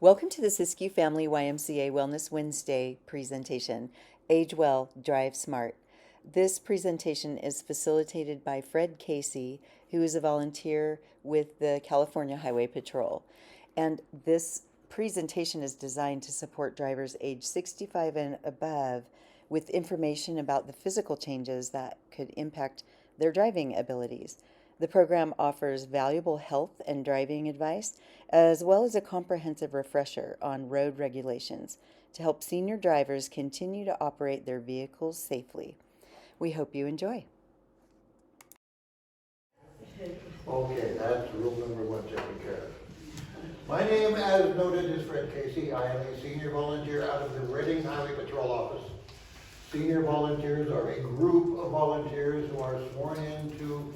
Welcome to the Siskiyou Family YMCA Wellness Wednesday presentation, Age Well, Drive Smart. This presentation is facilitated by Fred Casey, who is a volunteer with the California Highway Patrol. And this presentation is designed to support drivers age 65 and above with information about the physical changes that could impact their driving abilities. The program offers valuable health and driving advice, as well as a comprehensive refresher on road regulations to help senior drivers continue to operate their vehicles safely. We hope you enjoy. Okay, that's rule number one taken care of. My name, as noted, is Fred Casey. I am a senior volunteer out of the Reading Highway Patrol Office. Senior volunteers are a group of volunteers who are sworn in to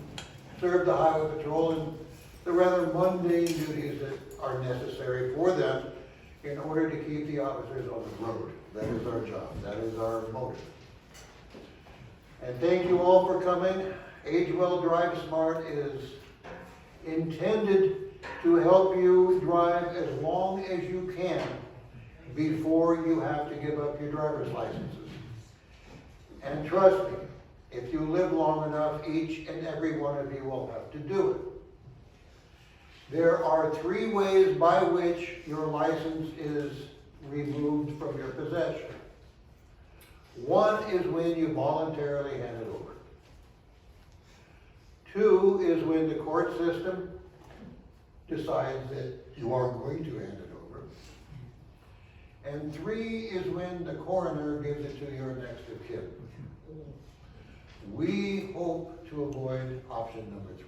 serve the Highway Patrol in the rather mundane duties that are necessary for them in order to keep the officers on the road. That is our job. That is our motive. And thank you all for coming. Age Well, Drive Smart is intended to help you drive as long as you can before you have to give up your driver's licenses. And trust me, if you live long enough, each and every one of you will have to do it. There are 3 ways by which your license is removed from your possession. One is when you voluntarily hand it over. 2 is when the court system decides that you are going to hand it over. And 3 is when the coroner gives it to your next of kin. We hope to avoid option number 3.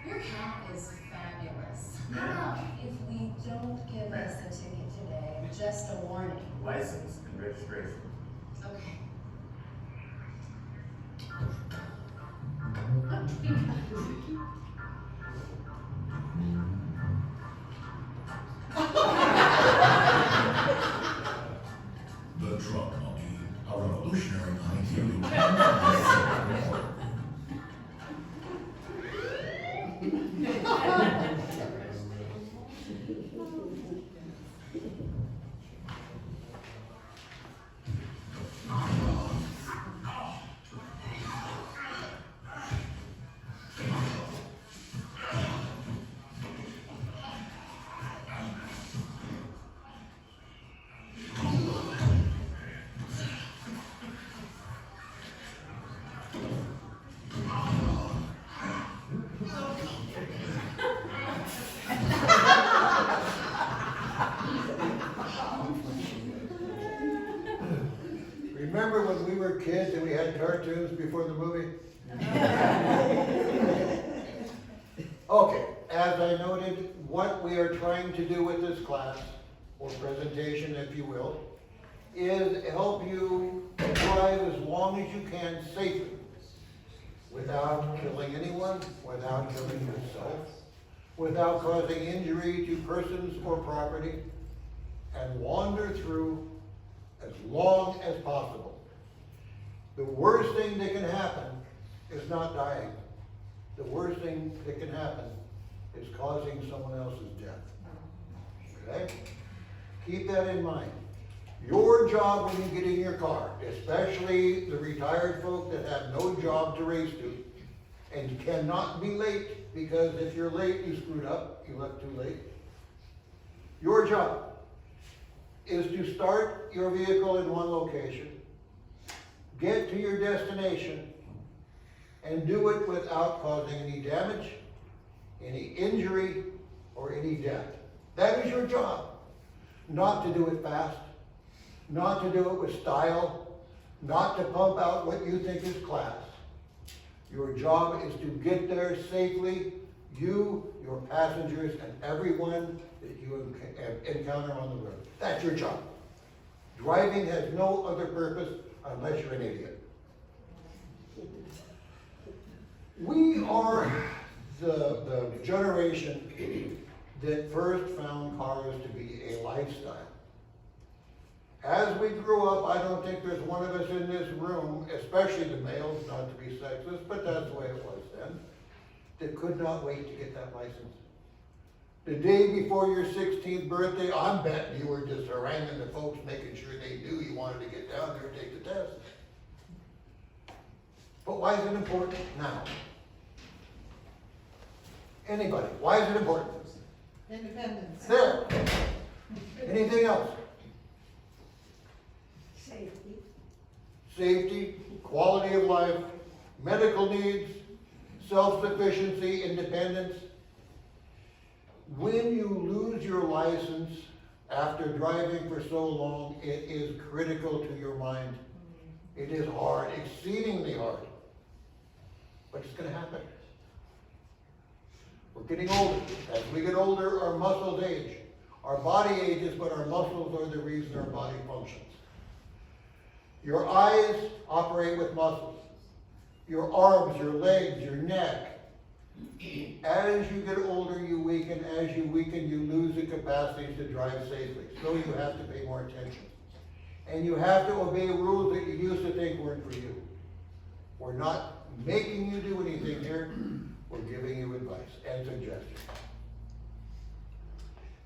Your hat is fabulous. How about if we don't give us a ticket today, just a warning? License and registration. Okay. The Truck Monkey, a revolutionary idea. Remember when we were kids and we had cartoons before the movie? Okay, as I noted, what we are trying to do with this class, or presentation if you will, is help you drive as long as you can safely, without killing anyone, without killing yourself, without causing injury to persons or property, and wander through as long as possible. The worst thing that can happen is not dying. The worst thing that can happen is causing someone else's death. Okay? Keep that in mind. Your job when you get in your car, especially the retired folk that have no job to race to, and you cannot be late, because if you're late, you screwed up, you left too late. Your job is to start your vehicle in one location, get to your destination, and do it without causing any damage, any injury, or any death. That is your job. Not to do it fast, not to do it with style, not to pump out what you think is class. Your job is to get there safely, you, your passengers, and everyone that you encounter on the road. That's your job. Driving has no other purpose unless you're an idiot. We are the generation that first found cars to be a lifestyle. As we grew up, I don't think there's one of us in this room, especially the males, not to be sexist, but that's the way it was then, that could not wait to get that license. The day before your 16th birthday, I'm betting you were just haranguing the folks, making sure they knew you wanted to get down there and take the test. But why is it important now? Anybody, why is it important? Independence. There. Anything else? Safety. Safety, quality of life, medical needs, self-sufficiency, independence. When you lose your license after driving for so long, it is critical to your mind. It is hard, exceedingly hard. But it's gonna happen. We're getting older. As we get older, our muscles age. Our body ages, but our muscles are the reason our body functions. Your eyes operate with muscles. Your arms, your legs, your neck. As you get older, you weaken. As you weaken, you lose the capacity to drive safely. So you have to pay more attention. And you have to obey rules that you used to think weren't for you. We're not making you do anything here. We're giving you advice and suggestions.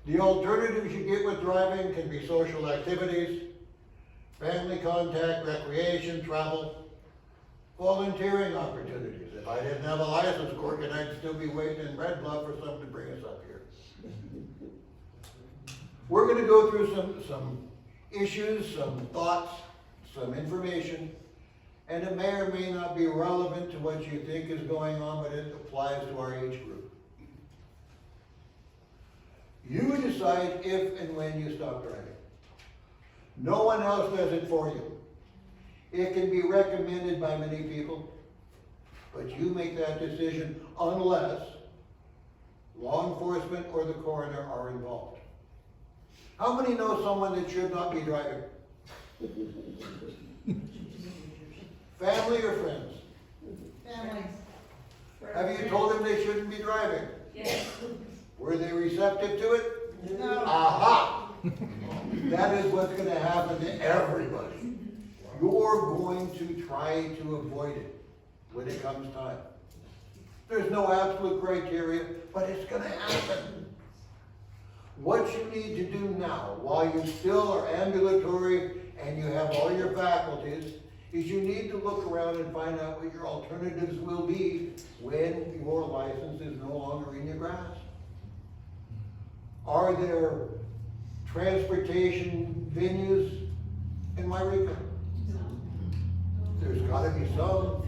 The alternatives you get with driving can be social activities, family contact, recreation, travel, volunteering opportunities. If I didn't have a license, Corkin, I'd still be waiting in Red Bluff for someone to bring us up here. We're going to go through some issues, some thoughts, some information, and it may or may not be relevant to what you think is going on, but it applies to our age group. You decide if and when you stop driving. No one else does it for you. It can be recommended by many people, but you make that decision unless law enforcement or the coroner are involved. How many know someone that should not be driving? Family or friends? Families. Have you told them they shouldn't be driving? Yes. Were they receptive to it? No. Aha! That is what's going to happen to everybody. You're going to try to avoid it when it comes time. There's no absolute criteria, but it's going to happen. What you need to do now, while you still are ambulatory and you have all your faculties, is you need to look around and find out what your alternatives will be when your license is no longer in your grasp. Are there transportation venues in Wairika? There's got to be some.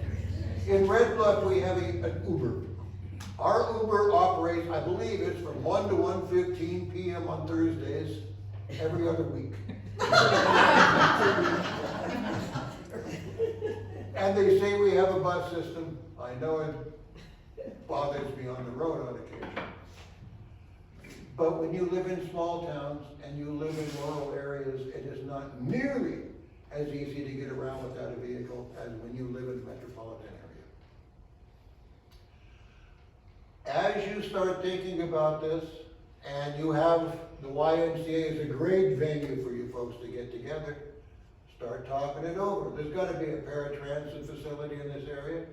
In Red Bluff, we have an Uber. Our Uber operates, I believe it's from 1 to 1:15 p.m. on Thursdays, every other week. And they say we have a bus system. I know it bothers me on the road on occasion. But when you live in small towns and you live in rural areas, it is not nearly as easy to get around without a vehicle as when you live in a metropolitan area. As you start thinking about this, and you have the YMCA is a great venue for you folks to get together, start talking it over. There's got to be a paratransit facility in this area.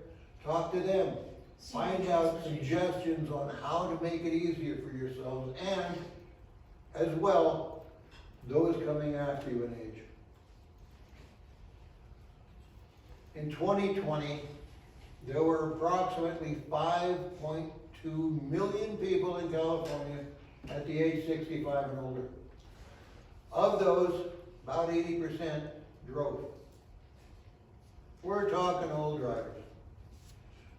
Talk to them. Find out suggestions on how to make it easier for yourselves and, as well, those coming after you in age. In 2020, there were approximately 5.2 million people in California at the age 65 and older. Of those, about 80% drove. We're talking old drivers.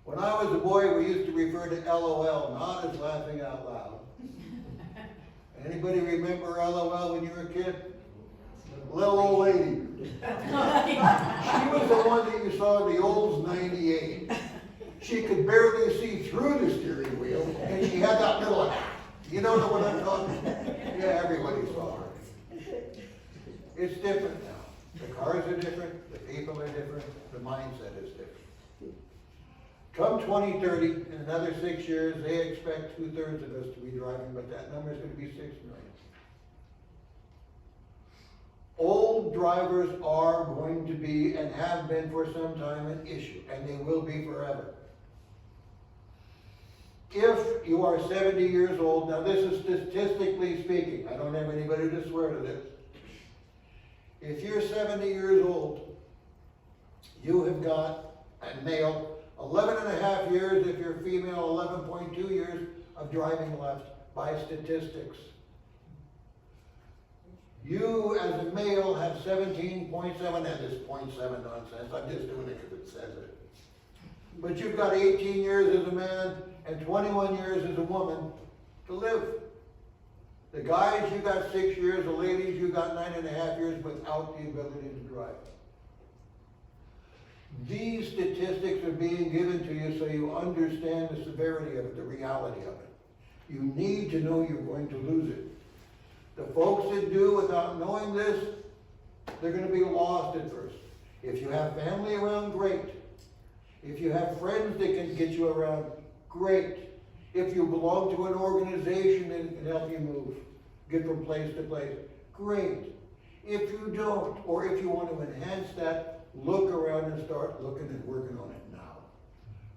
When I was a boy, we used to refer to LOL, not as laughing out loud. Anybody remember LOL when you were a kid? Little old lady. She was the one that you saw in the Olds 98. She could barely see through the steering wheel, and she had that little, you know what I'm talking about? Yeah, everybody saw her. It's different now. The cars are different, the people are different, the mindset is different. Come 2030, in another 6 years, they expect 2/3 of us to be driving, but that number is going to be 6 million. Old drivers are going to be, and have been for some time, an issue, and they will be forever. If you are 70 years old, now this is statistically speaking, I don't have anybody to swear to this. If you're 70 years old, you have got, a male, 11 and a half years, if you're female, 11.2 years of driving left by statistics. You as a male have 17.7, and this 0.7 nonsense, I'm just doing it because it says it. But you've got 18 years as a man and 21 years as a woman to live. The guys, you got 6 years, the ladies, you got 9.5 years without the ability to drive. These statistics are being given to you so you understand the severity of it, the reality of it. You need to know you're going to lose it. The folks that do without knowing this, they're going to be lost at first. If you have family around, great. If you have friends that can get you around, great. If you belong to an organization that can help you move, get from place to place, great. If you don't, or if you want to enhance that, look around and start looking and working on it now.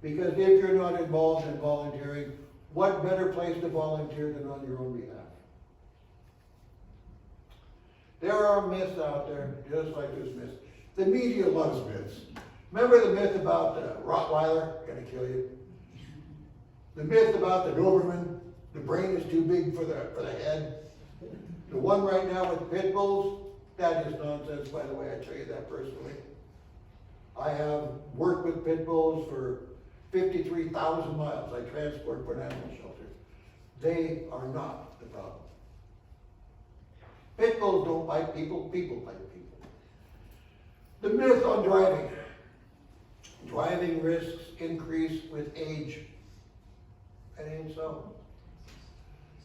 Because if you're not involved in volunteering, what better place to volunteer than on your own behalf? There are myths out there, just like this myth. The media loves myths. Remember the myth about the Rottweiler, gonna kill you? The myth about the Doberman, the brain is too big for the head. The one right now with pit bulls, that is nonsense, by the way, I tell you that personally. I have worked with pit bulls for 53,000 miles. I transport for an animal shelter. They are not the problem. Pit bulls don't bite people, people bite people. The myth on driving. Driving risks increase with age. That ain't so.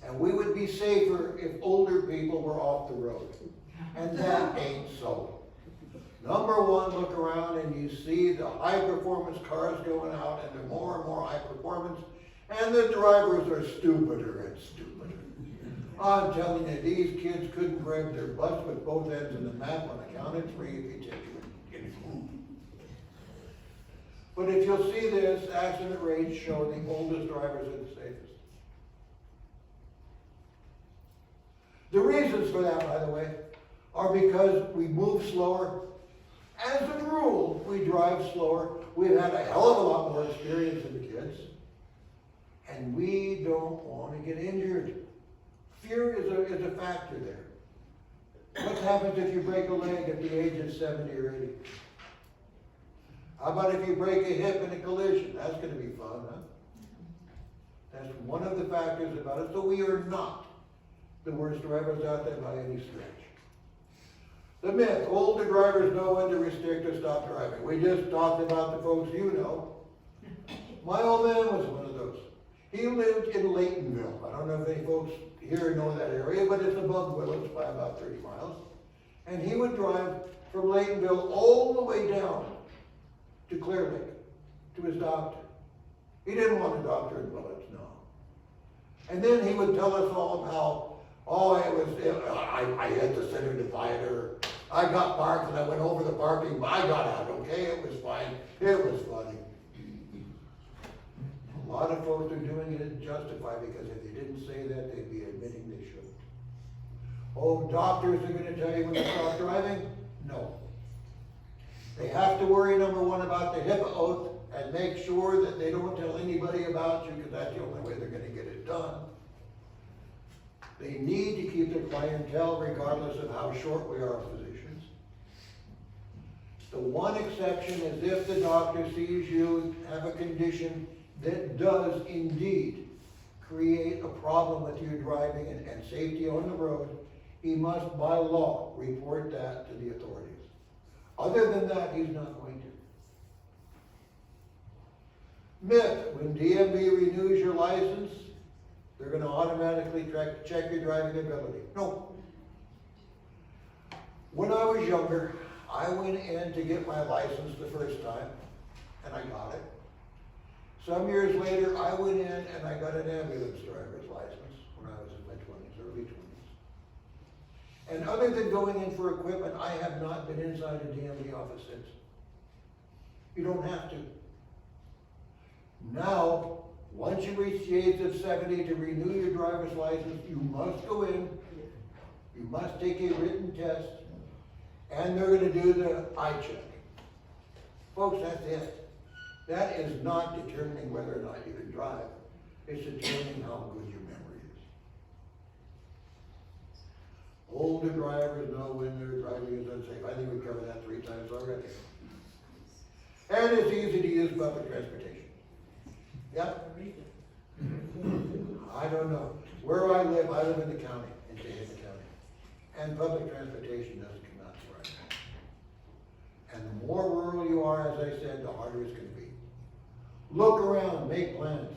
And we would be safer if older people were off the road. And that ain't so. Number one, look around and you see the high performance cars going out, and they're more and more high performance, and the drivers are stupider and stupider. I'm telling you, these kids couldn't grab their butts with both ends of the map on the count of 3 if you take it. But if you'll see this, accident rates show the oldest drivers are the safest. The reasons for that, by the way, are because we move slower. As a rule, we drive slower. We've had a hell of a lot more experience than the kids. And we don't want to get injured. Fear is a factor there. What happens if you break a leg at the age of 70 or 80? How about if you break a hip in a collision? That's going to be fun, huh? That's one of the factors about it. So we are not the worst drivers out there by any stretch. The myth, older drivers know when to restrict or stop driving. We just talked about the folks you know. My old man was one of those. He lived in Laytonville. I don't know if any folks here know that area, but it's above Willis by about 30 miles. And he would drive from Laytonville all the way down to Clear Lake, to his doctor. He didn't want a doctor in Willits, no. And then he would tell us all about, I hit the center divider, I got parked and I went over the parking, but I got out, okay, it was fine, it was funny. A lot of folks are doing it justified, because if they didn't say that, they'd be admitting they shouldn't. Oh, doctors are gonna tell you when to stop driving? No. They have to worry, number one, about the HIPAA oath and make sure that they don't tell anybody about you, because that's the only way they're going to get it done. They need to keep their clientele regardless of how short we are as physicians. The one exception is if the doctor sees you have a condition that does indeed create a problem with your driving and safety on the road, he must by law report that to the authorities. Other than that, he's not going to. Myth, when DMV renews your license, they're going to automatically check your driving ability. No. When I was younger, I went in to get my license the first time, and I got it. Some years later, I went in and I got an ambulance driver's license when I was in my 20s, early 20s. And other than going in for equipment, I have not been inside a DMV office since. You don't have to. Now, Once you reach the age of 70 to renew your driver's license, you must go in, you must take a written test, and they're gonna do the eye check. Folks, that's it. That is not determining whether or not you can drive. It's determining how good your memory is. Older drivers know when their driving is unsafe. I think we covered that 3 times already. And it's easy to use public transportation. Yep. I don't know. Where I live in the county, in Topeka County. And public transportation doesn't come out to right now. And the more rural you are, as I said, the harder it's gonna be. Look around, make plans.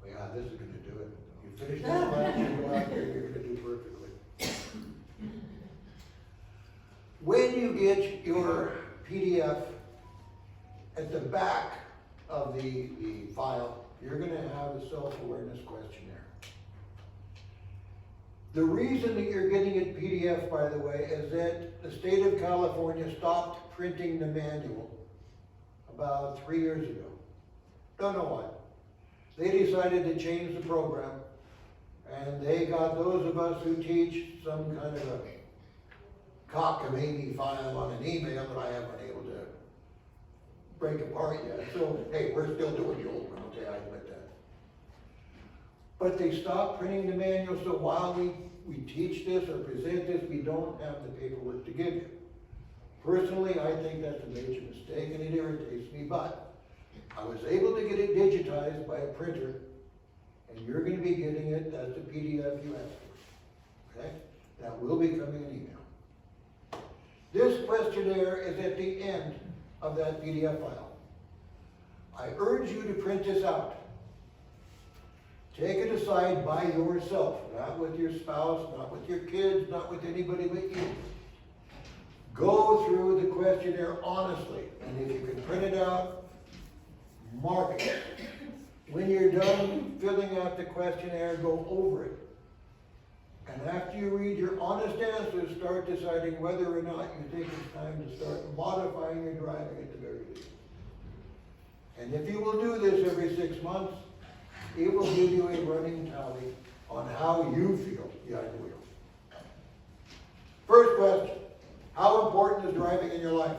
Well, yeah, this is gonna do it. You finish that plan, you go out there, you're gonna do perfectly. When you get your PDF at the back of the file, you're gonna have a self-awareness questionnaire. The reason that you're getting it PDF, by the way, is that the state of California stopped printing the manual about 3 years ago. Don't know why. They decided to change the program, and they got those of us who teach some kind of a cockamamie file on an email that I haven't been able to break apart yet. So, hey, we're still doing the old one, okay, I admit that. But they stopped printing the manual, so while we teach this or present this, we don't have the paperwork to give you. Personally, I think that's a major mistake and it irritates me, but I was able to get it digitized by a printer, and you're gonna be getting it, that's the PDF you asked for, okay? That will be coming in email. This questionnaire is at the end of that PDF file. I urge you to print this out. Take it aside by yourself, not with your spouse, not with your kids, not with anybody but you. Go through the questionnaire honestly, and if you can print it out, mark it. When you're done filling out the questionnaire, go over it. And after you read your honest answers, start deciding whether or not you think it's time to start modifying your driving at the very least. And if you will do this every 6 months, it will give you a running tally on how you feel behind the wheel. First question, how important is driving in your life?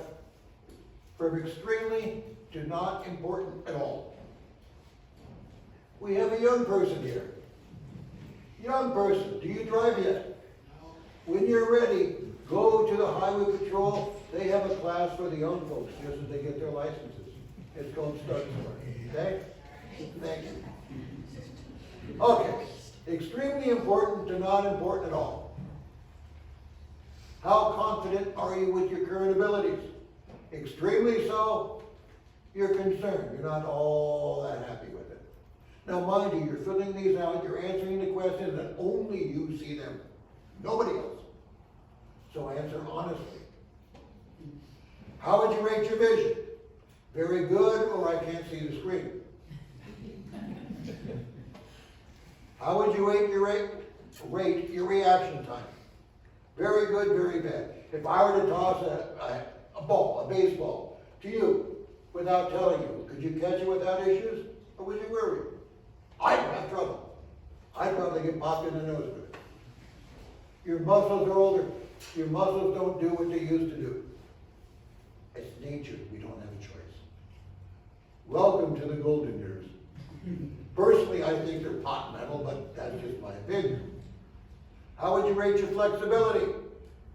From extremely to not important at all. We have a young person here. Young person, do you drive yet? When you're ready, go to the highway patrol. They have a class for the young folks just as they get their licenses. It's called Start Smart, okay? Thank you. Okay, extremely important to not important at all. How confident are you with your current abilities? Extremely so, you're concerned. You're not all that happy with it. Now, mind you, you're filling these out, you're answering the questions, and only you see them. Nobody else. So answer honestly. How would you rate your vision? Very good, or I can't see the screen. How would you rate your reaction time? Very good, very bad. If I were to toss a ball, a baseball, to you, without telling you, could you catch it without issues? Or would you worry? I'd have trouble. I'd probably get popped in the nose with it. Your muscles are older. Your muscles don't do what they used to do. It's nature. We don't have a choice. Welcome to the golden years. Personally, I think they're pot metal, but that's just my opinion. How would you rate your flexibility?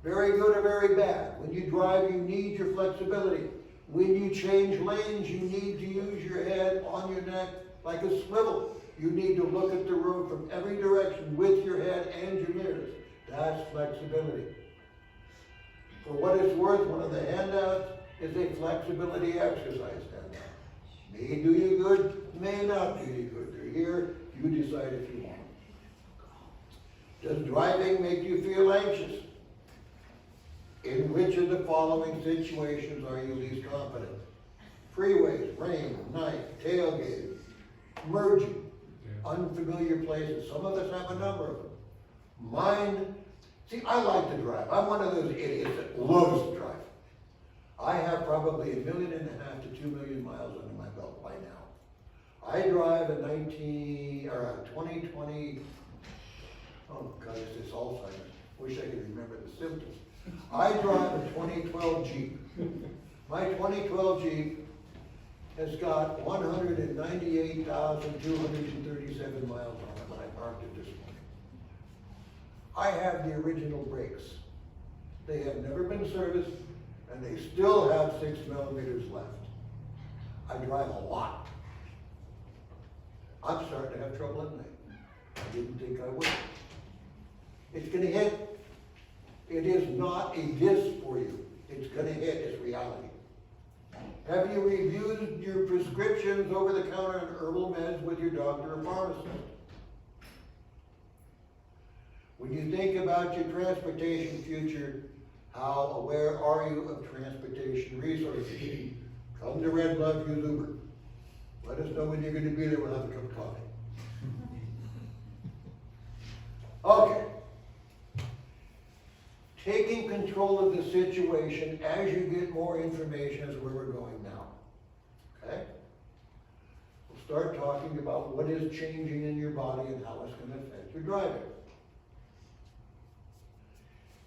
Very good or very bad? When you drive, you need your flexibility. When you change lanes, you need to use your head on your neck like a swivel. You need to look at the road from every direction with your head and your mirrors. That's flexibility. For what it's worth, one of the handouts is a flexibility exercise handout. May do you good, may not do you good. They're here, you decide if you want. Does driving make you feel anxious? In which of the following situations are you least confident? Freeways, rain, night, tailgating, merging, unfamiliar places. Some of us have a number of them. Mine, see, I like to drive. I'm one of those idiots that loves to drive. I have probably 1.5 million to 2 million miles under my belt by now. I drive a 2020, oh God, it's this Alzheimer's. Wish I could remember the symptoms. I drive a 2012 Jeep. My 2012 Jeep has got 198,237 miles on it when I parked it this morning. I have the original brakes. They have never been serviced, and they still have 6 millimeters left. I drive a lot. I'm starting to have trouble at night. I didn't think I would. It's gonna hit. It is not a diss for you. It's gonna hit, it's reality. Have you reviewed your prescriptions over the counter and herbal meds with your doctor or pharmacist? When you think about your transportation future, how aware are you of transportation resources? Come to Red Bluff, use Uber. Let us know when you're gonna be there, we'll have a cup of coffee. Okay. Taking control of the situation as you get more information is where we're going now. Okay? We'll start talking about what is changing in your body and how it's going to affect your driving.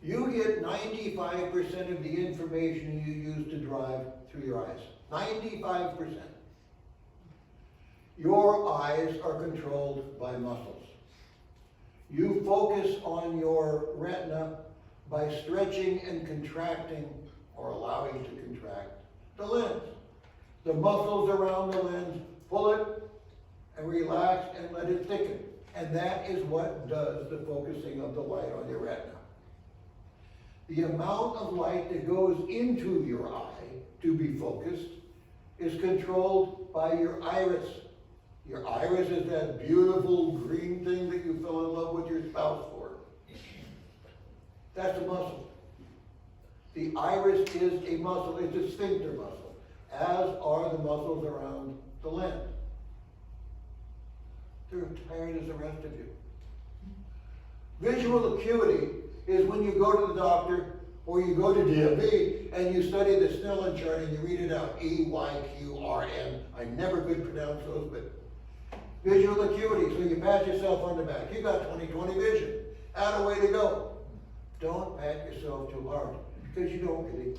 You get 95% of the information you use to drive through your eyes. 95%. Your eyes are controlled by muscles. You focus on your retina by stretching and contracting, or allowing to contract, the lens. The muscles around the lens pull it and relax and let it thicken. And that is what does the focusing of the light on your retina. The amount of light that goes into your eye to be focused is controlled by your iris. Your iris is that beautiful green thing that you fell in love with your spouse for. That's a muscle. The iris is a muscle. It's a sphincter muscle, as are the muscles around the lens. They're tired as the rest of you. Visual acuity is when you go to the doctor or you go to DMV and you study the Snellen chart and you read it out. EYQRN. I never could pronounce those, but visual acuity. So you pat yourself on the back. You got 20/20 vision. Atta way to go. Don't pat yourself too hard, because you don't really.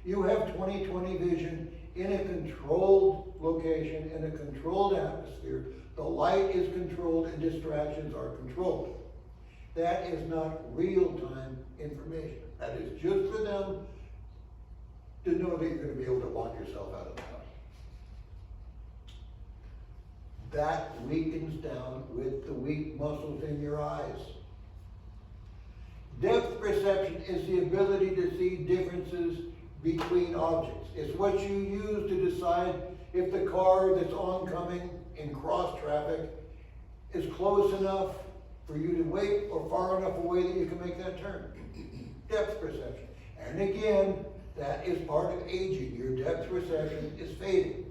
You have 20/20 vision in a controlled location, in a controlled atmosphere. The light is controlled and distractions are controlled. That is not real-time information. That is just for them to know that you're going to be able to walk yourself out of the house. That weakens down with the weak muscles in your eyes. Depth perception is the ability to see differences between objects. It's what you use to decide if the car that's oncoming in cross traffic is close enough for you to wait or far enough away that you can make that turn. Depth perception. And again, that is part of aging. Your depth perception is fading.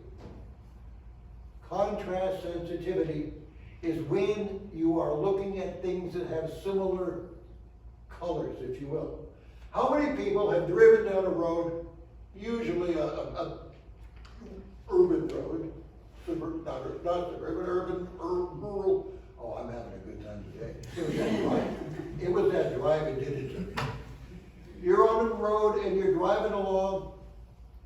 Contrast sensitivity is when you are looking at things that have similar colors, if you will. How many people have driven down a road, usually a urban road, not suburban, urban, rural? Oh, I'm having a good time today. It was that drive that did it to me. You're on the road and you're driving along,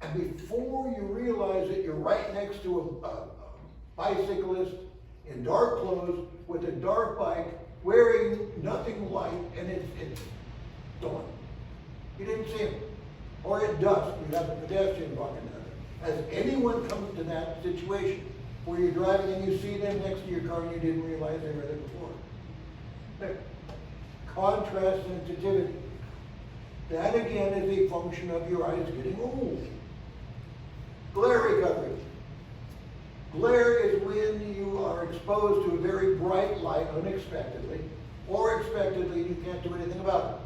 and before you realize that you're right next to a bicyclist in dark clothes with a dark bike, wearing nothing light, and it's dawn. You didn't see him. Or at dusk, you have a pedestrian walking down there. Has anyone come to that situation where you're driving and you see them next to your car and you didn't realize they were there before? There. Contrast sensitivity. That again is a function of your eyes getting old. Glare recovery. Glare is when you are exposed to a very bright light unexpectedly, or expectedly, you can't do anything about it.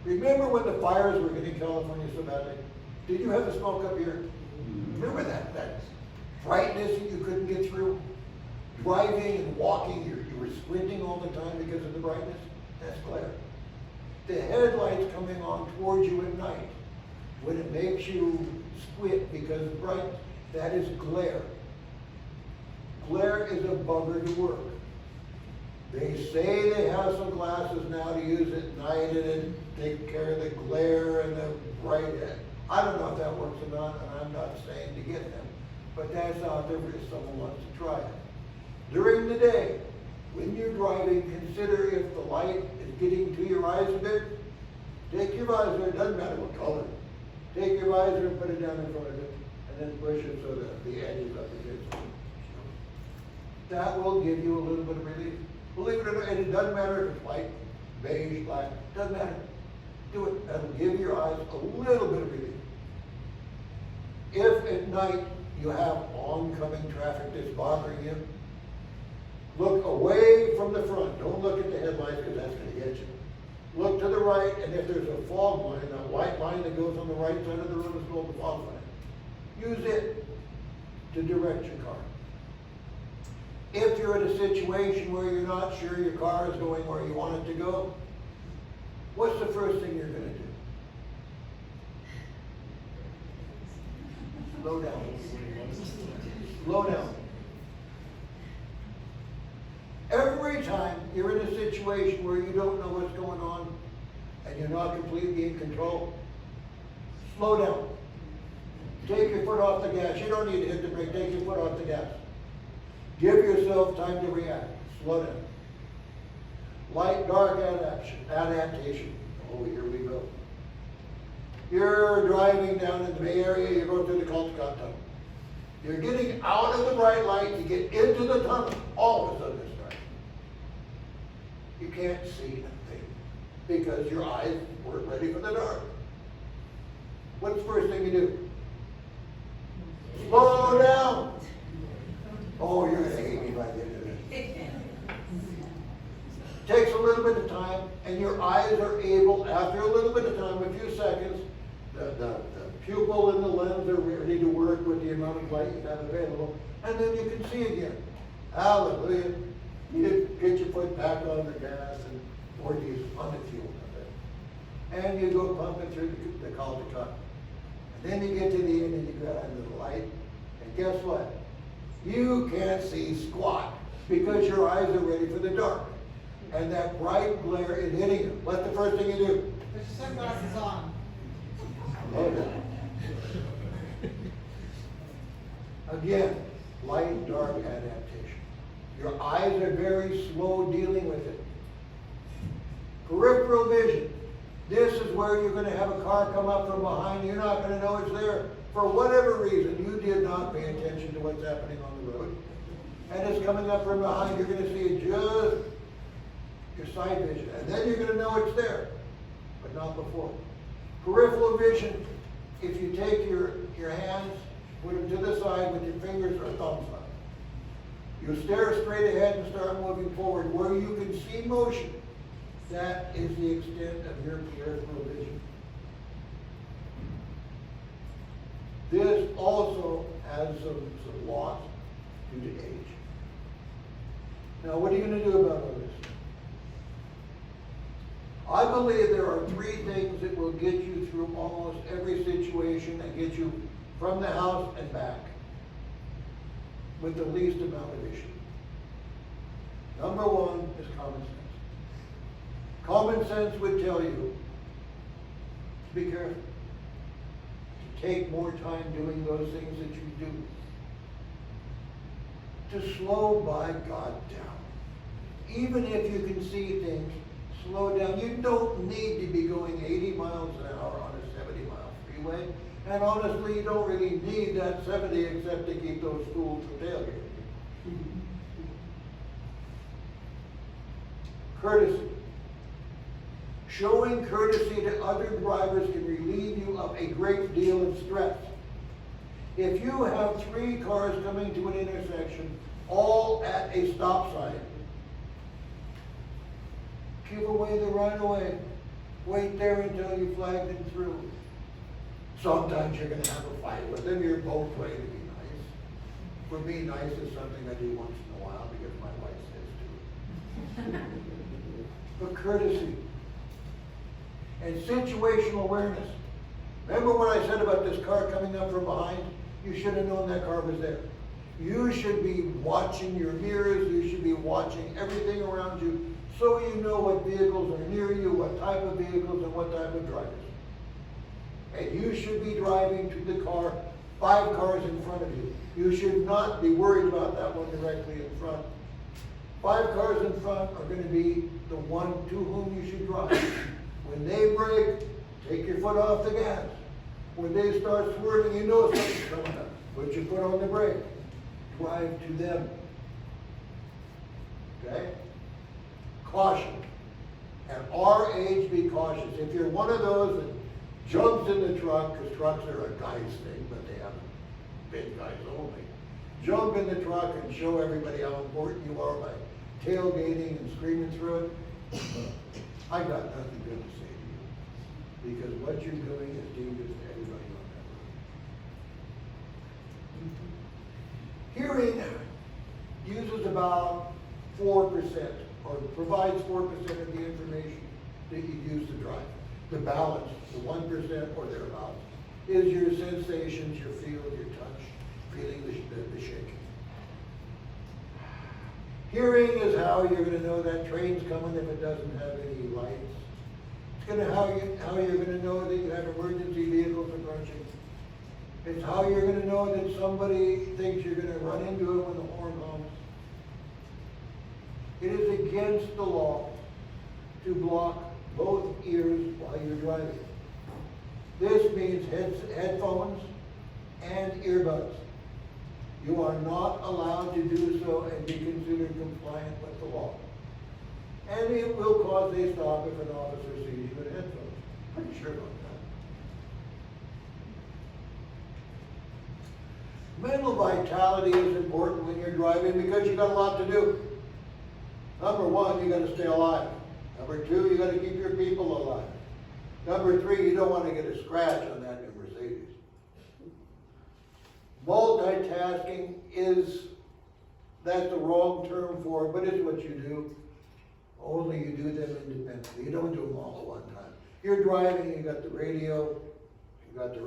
Remember when the fires were hitting California so badly? Did you have the smoke up here? Remember that brightness that you couldn't get through? Driving and walking, you were squinting all the time because of the brightness? That's glare. The headlights coming on towards you at night, when it makes you squint because of brightness, that is glare. glare is a bugger to work. They say they have some glasses now to use at night and it take care of the glare and the bright. I don't know if that works or not, and I'm not saying to get them, but that's out there if someone wants to try it. During the day, when you're driving, consider if the light is getting to your eyes a bit. Take your visor, it doesn't matter what color. Take your visor and put it down in front of it, and then push it so that the edge is up against it. That will give you a little bit of relief. Believe it or not, and it doesn't matter if it's white, beige, black, doesn't matter. Do it. That'll give your eyes a little bit of relief. If at night you have oncoming traffic that's bothering you, look away from the front. Don't look at the headlights because that's going to get you. Look to the right, and if there's a fog line, that white line that goes on the right side of the road is called the fog line. Use it to direct your car. If you're in a situation where you're not sure your car is going where you want it to go, what's the first thing you're going to do? Slow down. Slow down. Every time you're in a situation where you don't know what's going on and you're not completely in control, slow down. Take your foot off the gas. You don't need to hit the brake. Take your foot off the gas. Give yourself time to react. Slow down. Light, dark adaptation. Oh, here we go. You're driving down in the Bay Area. You go through the Caldecott Tunnel. You're getting out of the bright light. You get into the tunnel. All of a sudden, it's dark. You can't see a thing because your eyes weren't ready for the dark. What's the first thing you do? Slow down. Oh, you're going to hate me by the end of this. Takes a little bit of time, and your eyes are able, after a little bit of time, a few seconds, the pupil and the lens are ready to work with the amount of light you have available, and then you can see again. Hallelujah. You get your foot back on the gas and or diesel, on the fuel. And you go pumping through the Caldecott. And then you get to the end and you grab the light, and guess what? You can't see squat because your eyes are ready for the dark. And that bright glare is hitting you. What's the first thing you do? Put your sunglasses on. Okay. Again, light, dark adaptation. Your eyes are very slow dealing with it. Peripheral vision. This is where you're going to have a car come up from behind. You're not going to know it's there. For whatever reason, you did not pay attention to what's happening on the road. And it's coming up from behind. You're going to see it just your side vision. And then you're going to know it's there, but not before. Peripheral vision, if you take your hands, put them to the side with your fingers or thumbs up. You stare straight ahead and start moving forward where you can see motion. That is the extent of your peripheral vision. This also has some loss due to age. Now, what are you going to do about all this? I believe there are three things that will get you through almost every situation and get you from the house and back with the least amount of issue. Number one is common sense. Common sense would tell you to be careful, to take more time doing those things that you do, to slow by God down. Even if you can see things, slow down. You don't need to be going 80 miles an hour on a 70-mile freeway. And honestly, you don't really need that 70 except to keep those fools from tailgating. Courtesy. Showing courtesy to other drivers can relieve you of a great deal of stress. If you have 3 cars coming to an intersection, all at a stop sign, give away the right of way. Wait there until you flag them through. Sometimes you're going to have a fight with them. You're both ready to be nice. For me, nice is something I do once in a while because my wife says to. But courtesy and situational awareness. Remember what I said about this car coming up from behind? You should have known that car was there. You should be watching your mirrors, you should be watching everything around you, so you know what vehicles are near you, what type of vehicles and what type of drivers. And you should be driving to the car, 5 cars in front of you. You should not be worried about that one directly in front. 5 cars in front are going to be the one to whom you should drive. When they brake, take your foot off the gas. When they start swerving, you know something's coming up. Put your foot on the brake. Drive to them. Okay? Caution. At our age, be cautious. If you're one of those that jumps in the truck, because trucks are a guy's thing, but they have big guys only. Jump in the truck and show everybody how important you are by tailgating and screaming through it. I got nothing good to say to you, because what you're doing is dangerous to everybody on that road. Hearing uses about 4%, or provides 4% of the information that you use to drive. The balance, the 1% or thereabouts, is your sensations, your feel, your touch, feeling the shaking. Hearing is how you're going to know that train's coming if it doesn't have any lights. It's going to how you're going to know that you have emergency vehicles approaching. It's how you're going to know that somebody thinks you're going to run into it when the horn honks. It is against the law to block both ears while you're driving. This means headphones and earbuds. You are not allowed to do so and be considered compliant with the law. And it will cause a stop if an officer sees you with headphones. Pretty sure about that. Mental vitality is important when you're driving because you've got a lot to do. Number 1, you got to stay alive. Number 2, you got to keep your people alive. Number 3, you don't want to get a scratch on that new Mercedes. Multitasking that's the wrong term for it, but it's what you do. Only you do them independently. You don't do them all at one time. You're driving, you got the radio, you got the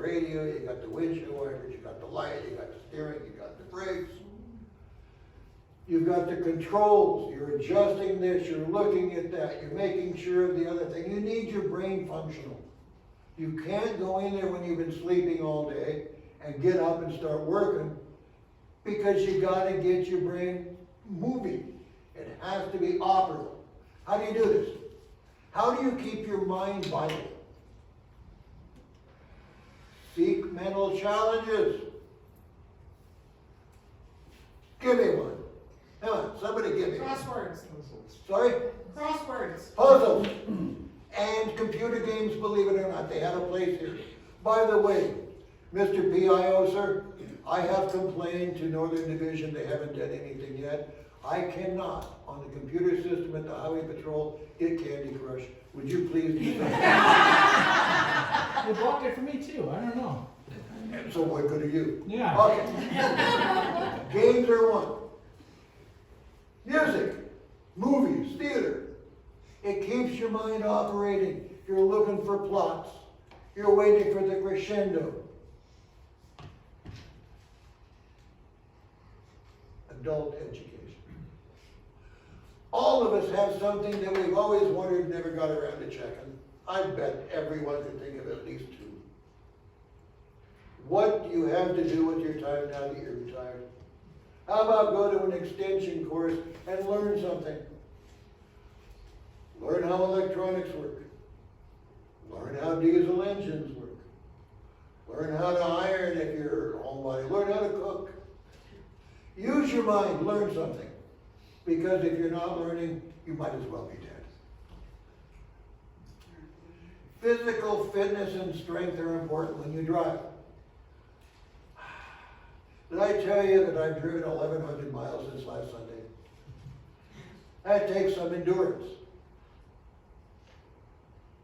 windshield wipers, you got the light, you got the steering, you got the brakes. You've got the controls, you're adjusting this, you're looking at that, you're making sure of the other thing. You need your brain functional. You can't go in there when you've been sleeping all day and get up and start working, because you got to get your brain moving. It has to be operable. How do you do this? How do you keep your mind vital? Seek mental challenges. Give me one. Come on, somebody give me one. Crosswords. Sorry? Crosswords. Puzzles. And computer games, believe it or not, they have a place here. By the way, Mr. PIO, sir, I have complained to Northern Division, they haven't done anything yet. I cannot, on the computer system at the Highway Patrol, get Candy Crush. Would you please do that? They blocked it for me too, I don't know. And so what good are you? Yeah. Okay. Games are one. Music, movies, theater. It keeps your mind operating. You're looking for plots. You're waiting for the crescendo. Adult education. All of us have something that we've always wondered, never got around to checking. I bet everyone can think of at least 2. What do you have to do with your time now that you're retired? How about go to an extension course and learn something? Learn how electronics work. Learn how diesel engines work. Learn how to iron if you're a homebody. Learn how to cook. Use your mind, learn something. Because if you're not learning, you might as well be dead. Physical fitness and strength are important when you drive. Did I tell you that I've driven 1,100 miles since last Sunday? That takes some endurance.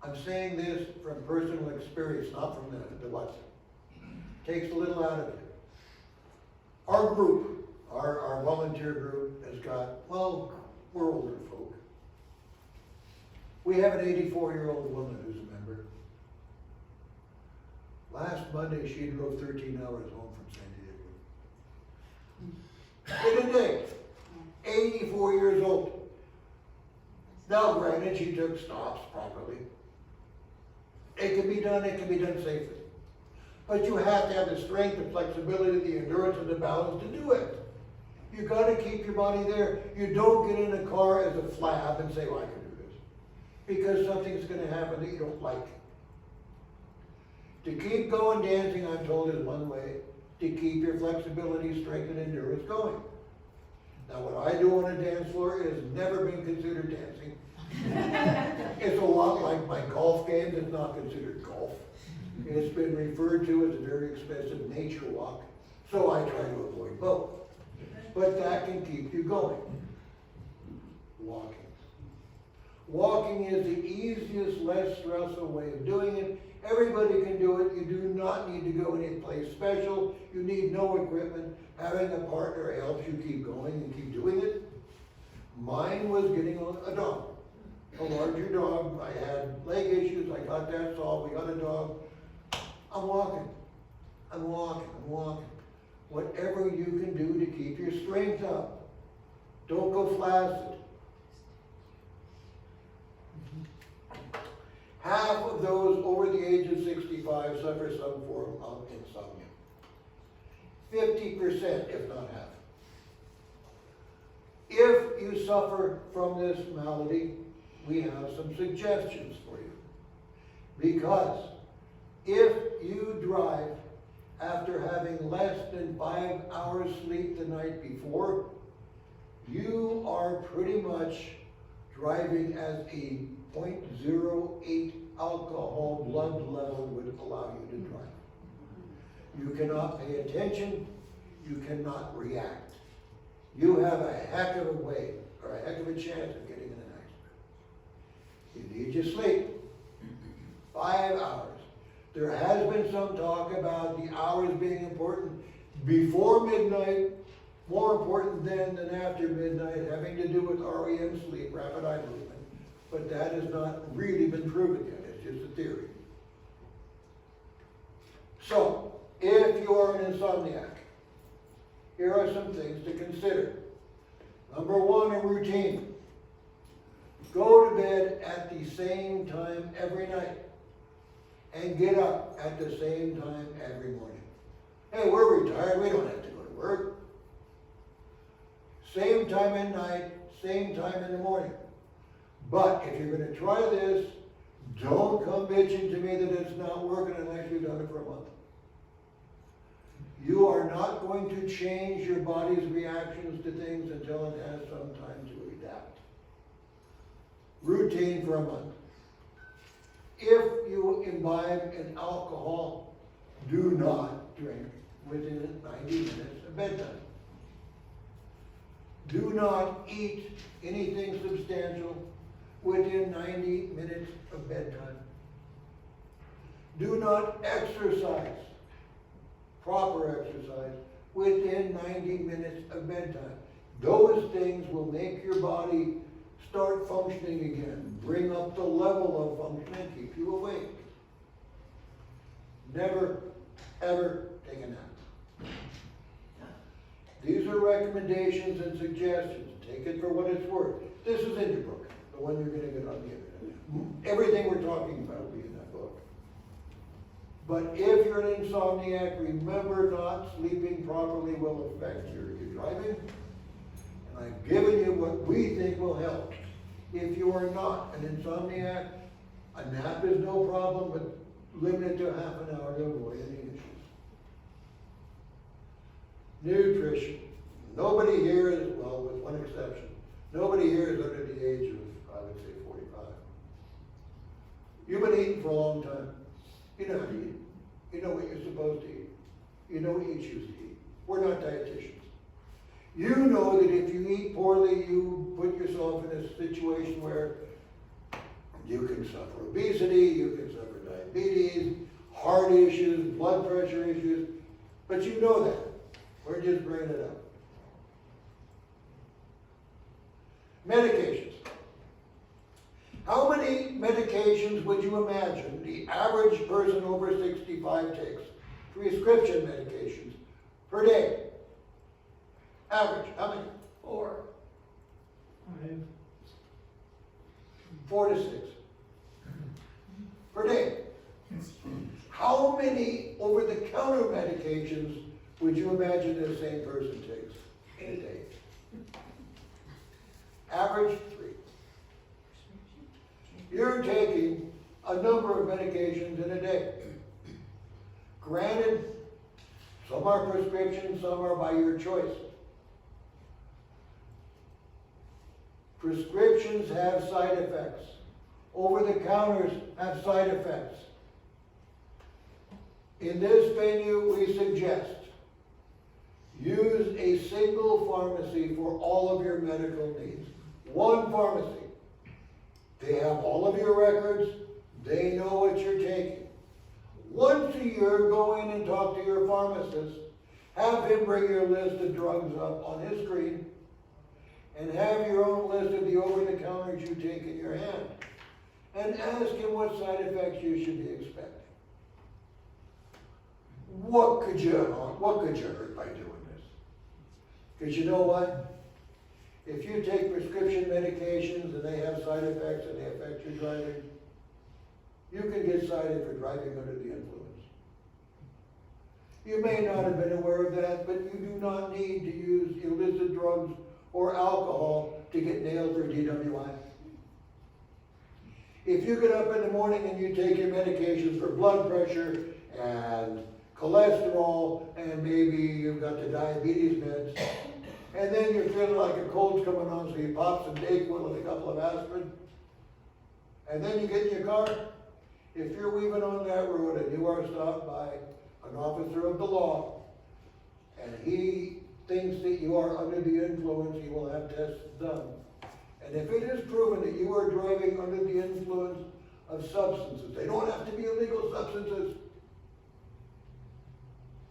I'm saying this from personal experience, not from the what. Takes a little out of you. Our group, our volunteer group has got, well, we're older folk. We have an 84-year-old woman who's a member. Last Monday, she drove 13 hours home from San Diego. in a day. 84 years old. Now granted, she took stops properly. It can be done safely. But you have to have the strength, the flexibility, the endurance, and the balance to do it. You gotta keep your body there. You don't get in a car as a flab and say, well, I can do this. Because something's gonna happen that you don't like. To keep going dancing, I'm told, is one way to keep your flexibility, strength, and endurance going. Now, what I do on a dance floor has never been considered dancing. It's a lot like my golf game that's not considered golf. It's been referred to as a very expensive nature walk, so I try to avoid both. But that can keep you going. Walking. Walking is the easiest, less stressful way of doing it. Everybody can do it. You do not need to go any place special. You need no equipment. Having a partner helps you keep going and keep doing it. Mine was getting a dog, a larger dog. I had leg issues. I got that solved. We got a dog. I'm walking. I'm walking. I'm walking. Whatever you can do to keep your strength up. Don't go flaccid. Half of those over the age of 65 suffer some form of insomnia. 50%, if not half. If you suffer from this malady, we have some suggestions for you. Because if you drive after having less than 5 hours sleep the night before, you are pretty much driving as a 0.08 alcohol blood level would allow you to drive. You cannot pay attention, you cannot react. You have a heck of a way, or a heck of a chance of getting in an accident. You need your sleep. 5 hours. There has been some talk about the hours being important before midnight, more important then than after midnight, having to do with REM sleep, rapid eye movement. But that has not really been proven yet, it's just a theory. So, if you are an insomniac, here are some things to consider. Number one, a routine. Go to bed at the same time every night and get up at the same time every morning. Hey, we're retired, we don't have to go to work. Same time at night, same time in the morning. But if you're going to try this, don't come bitching to me that it's not working unless you've done it for a month. You are not going to change your body's reactions to things until it has some time to adapt. Routine for a month. If you imbibe in alcohol, do not drink within 90 minutes of bedtime. Do not eat anything substantial within 90 minutes of bedtime. Do not exercise, proper exercise, within 90 minutes of bedtime. Those things will make your body start functioning again, bring up the level of function and keep you awake. Never, ever take a nap. These are recommendations and suggestions. Take it for what it's worth. This is in your book, the one you're going to get on the internet. Everything we're talking about will be in that book. But if you're an insomniac, remember not sleeping properly will affect your driving. And I've given you what we think will help. If you are not an insomniac, a nap is no problem, but limit it to half an hour to avoid any issues. Nutrition. Nobody here is, well, with one exception, nobody here is under the age of, I would say, 45. You've been eating for a long time. You know how to eat. You know what you're supposed to eat. You know what you choose to eat. We're not dietitians. You know that if you eat poorly, you put yourself in a situation where you can suffer obesity, you can suffer diabetes, heart issues, blood pressure issues, but you know that. We're just bringing it up. Medications. How many medications would you imagine the average person over 65 takes? Prescription medications per day. Average, how many? 4. 4 to 6. Per day. How many over-the-counter medications would you imagine the same person takes in a day? Average 3. You're taking a number of medications in a day. Granted, some are prescriptions, some are by your choice. Prescriptions have side effects. Over-the-counters have side effects. In this venue, we suggest use a single pharmacy for all of your medical needs. One pharmacy. They have all of your records. They know what you're taking. Once a year, go in and talk to your pharmacist. Have him bring your list of drugs up on his screen and have your own list of the over-the-counters you take in your hand. And ask him what side effects you should be expecting. What could you hurt by doing this? Because you know what? If you take prescription medications and they have side effects and they affect your driving, you can get cited for driving under the influence. You may not have been aware of that, but you do not need to use illicit drugs or alcohol to get nailed for DWI. If you get up in the morning and you take your medications for blood pressure and cholesterol and maybe you've got the diabetes meds, and then you're feeling like a cold's coming on, so you pop some Dayquil and a couple of aspirin, and then you get in your car, if you're weaving on that road and you are stopped by an officer of the law, and he thinks that you are under the influence, he will have tests done. And if it is proven that you are driving under the influence of substances, they don't have to be illegal substances,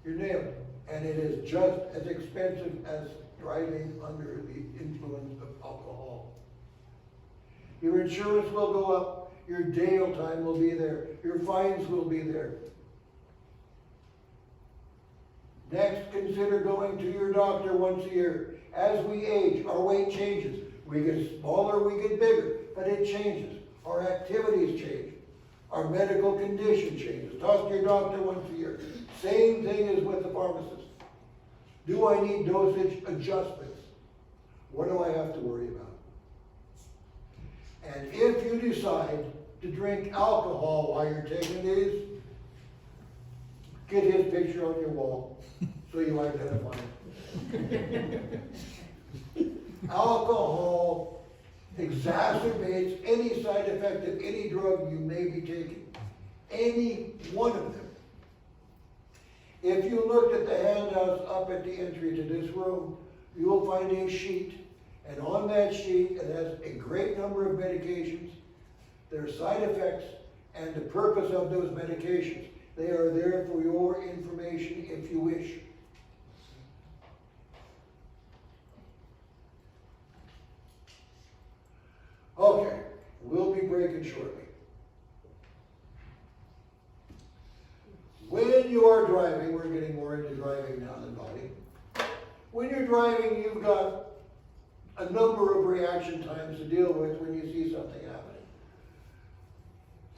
you're nailed. And it is just as expensive as driving under the influence of alcohol. Your insurance will go up, your jail time will be there, your fines will be there. Next, consider going to your doctor once a year. As we age, our weight changes. We get smaller, we get bigger, but it changes. Our activities change. Our medical condition changes. Talk to your doctor once a year. Same thing as with the pharmacist. Do I need dosage adjustments? What do I have to worry about? And if you decide to drink alcohol while you're taking these, get his picture on your wall so you identify him. Alcohol exacerbates any side effect of any drug you may be taking. Any one of them. If you looked at the handouts up at the entry to this room, you will find a sheet. And on that sheet, it has a great number of medications, their side effects, and the purpose of those medications. They are there for your information if you wish. Okay, we'll be breaking shortly. When you are driving, we're getting more into driving now than body. When you're driving, you've got a number of reaction times to deal with when you see something happening.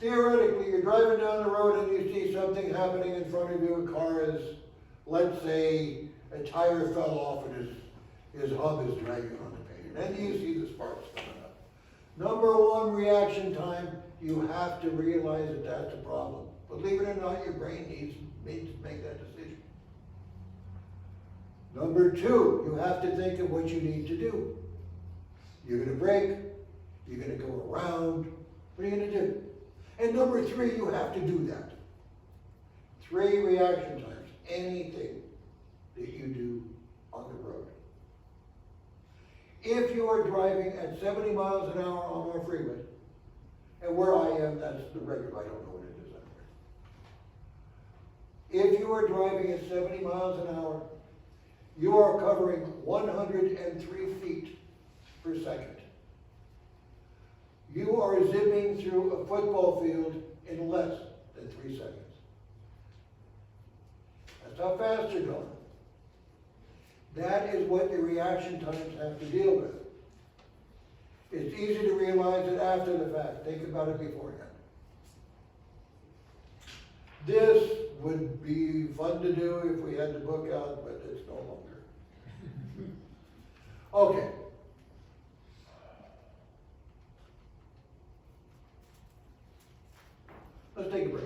Theoretically, you're driving down the road and you see something happening in front of you. A car is, let's say, a tire fell off and his hub is dragging on the pavement. And you see the sparks coming up. Number one reaction time, you have to realize that that's a problem. Believe it or not, your brain needs to make that decision. Number two, you have to think of what you need to do. You're going to brake, you're going to go around, what are you going to do? And number three, you have to do that. 3 reaction times, anything that you do on the road. If you are driving at 70 miles an hour on our freeway, and where I am, that's the regular, I don't know what it is out there. If you are driving at 70 miles an hour, you are covering 103 feet per second. You are zipping through a football field in less than 3 seconds. That's how fast you're going. That is what the reaction times have to deal with. It's easy to realize it after the fact. Think about it beforehand. This would be fun to do if we had the book out, but it's no longer. Okay. Let's take a break.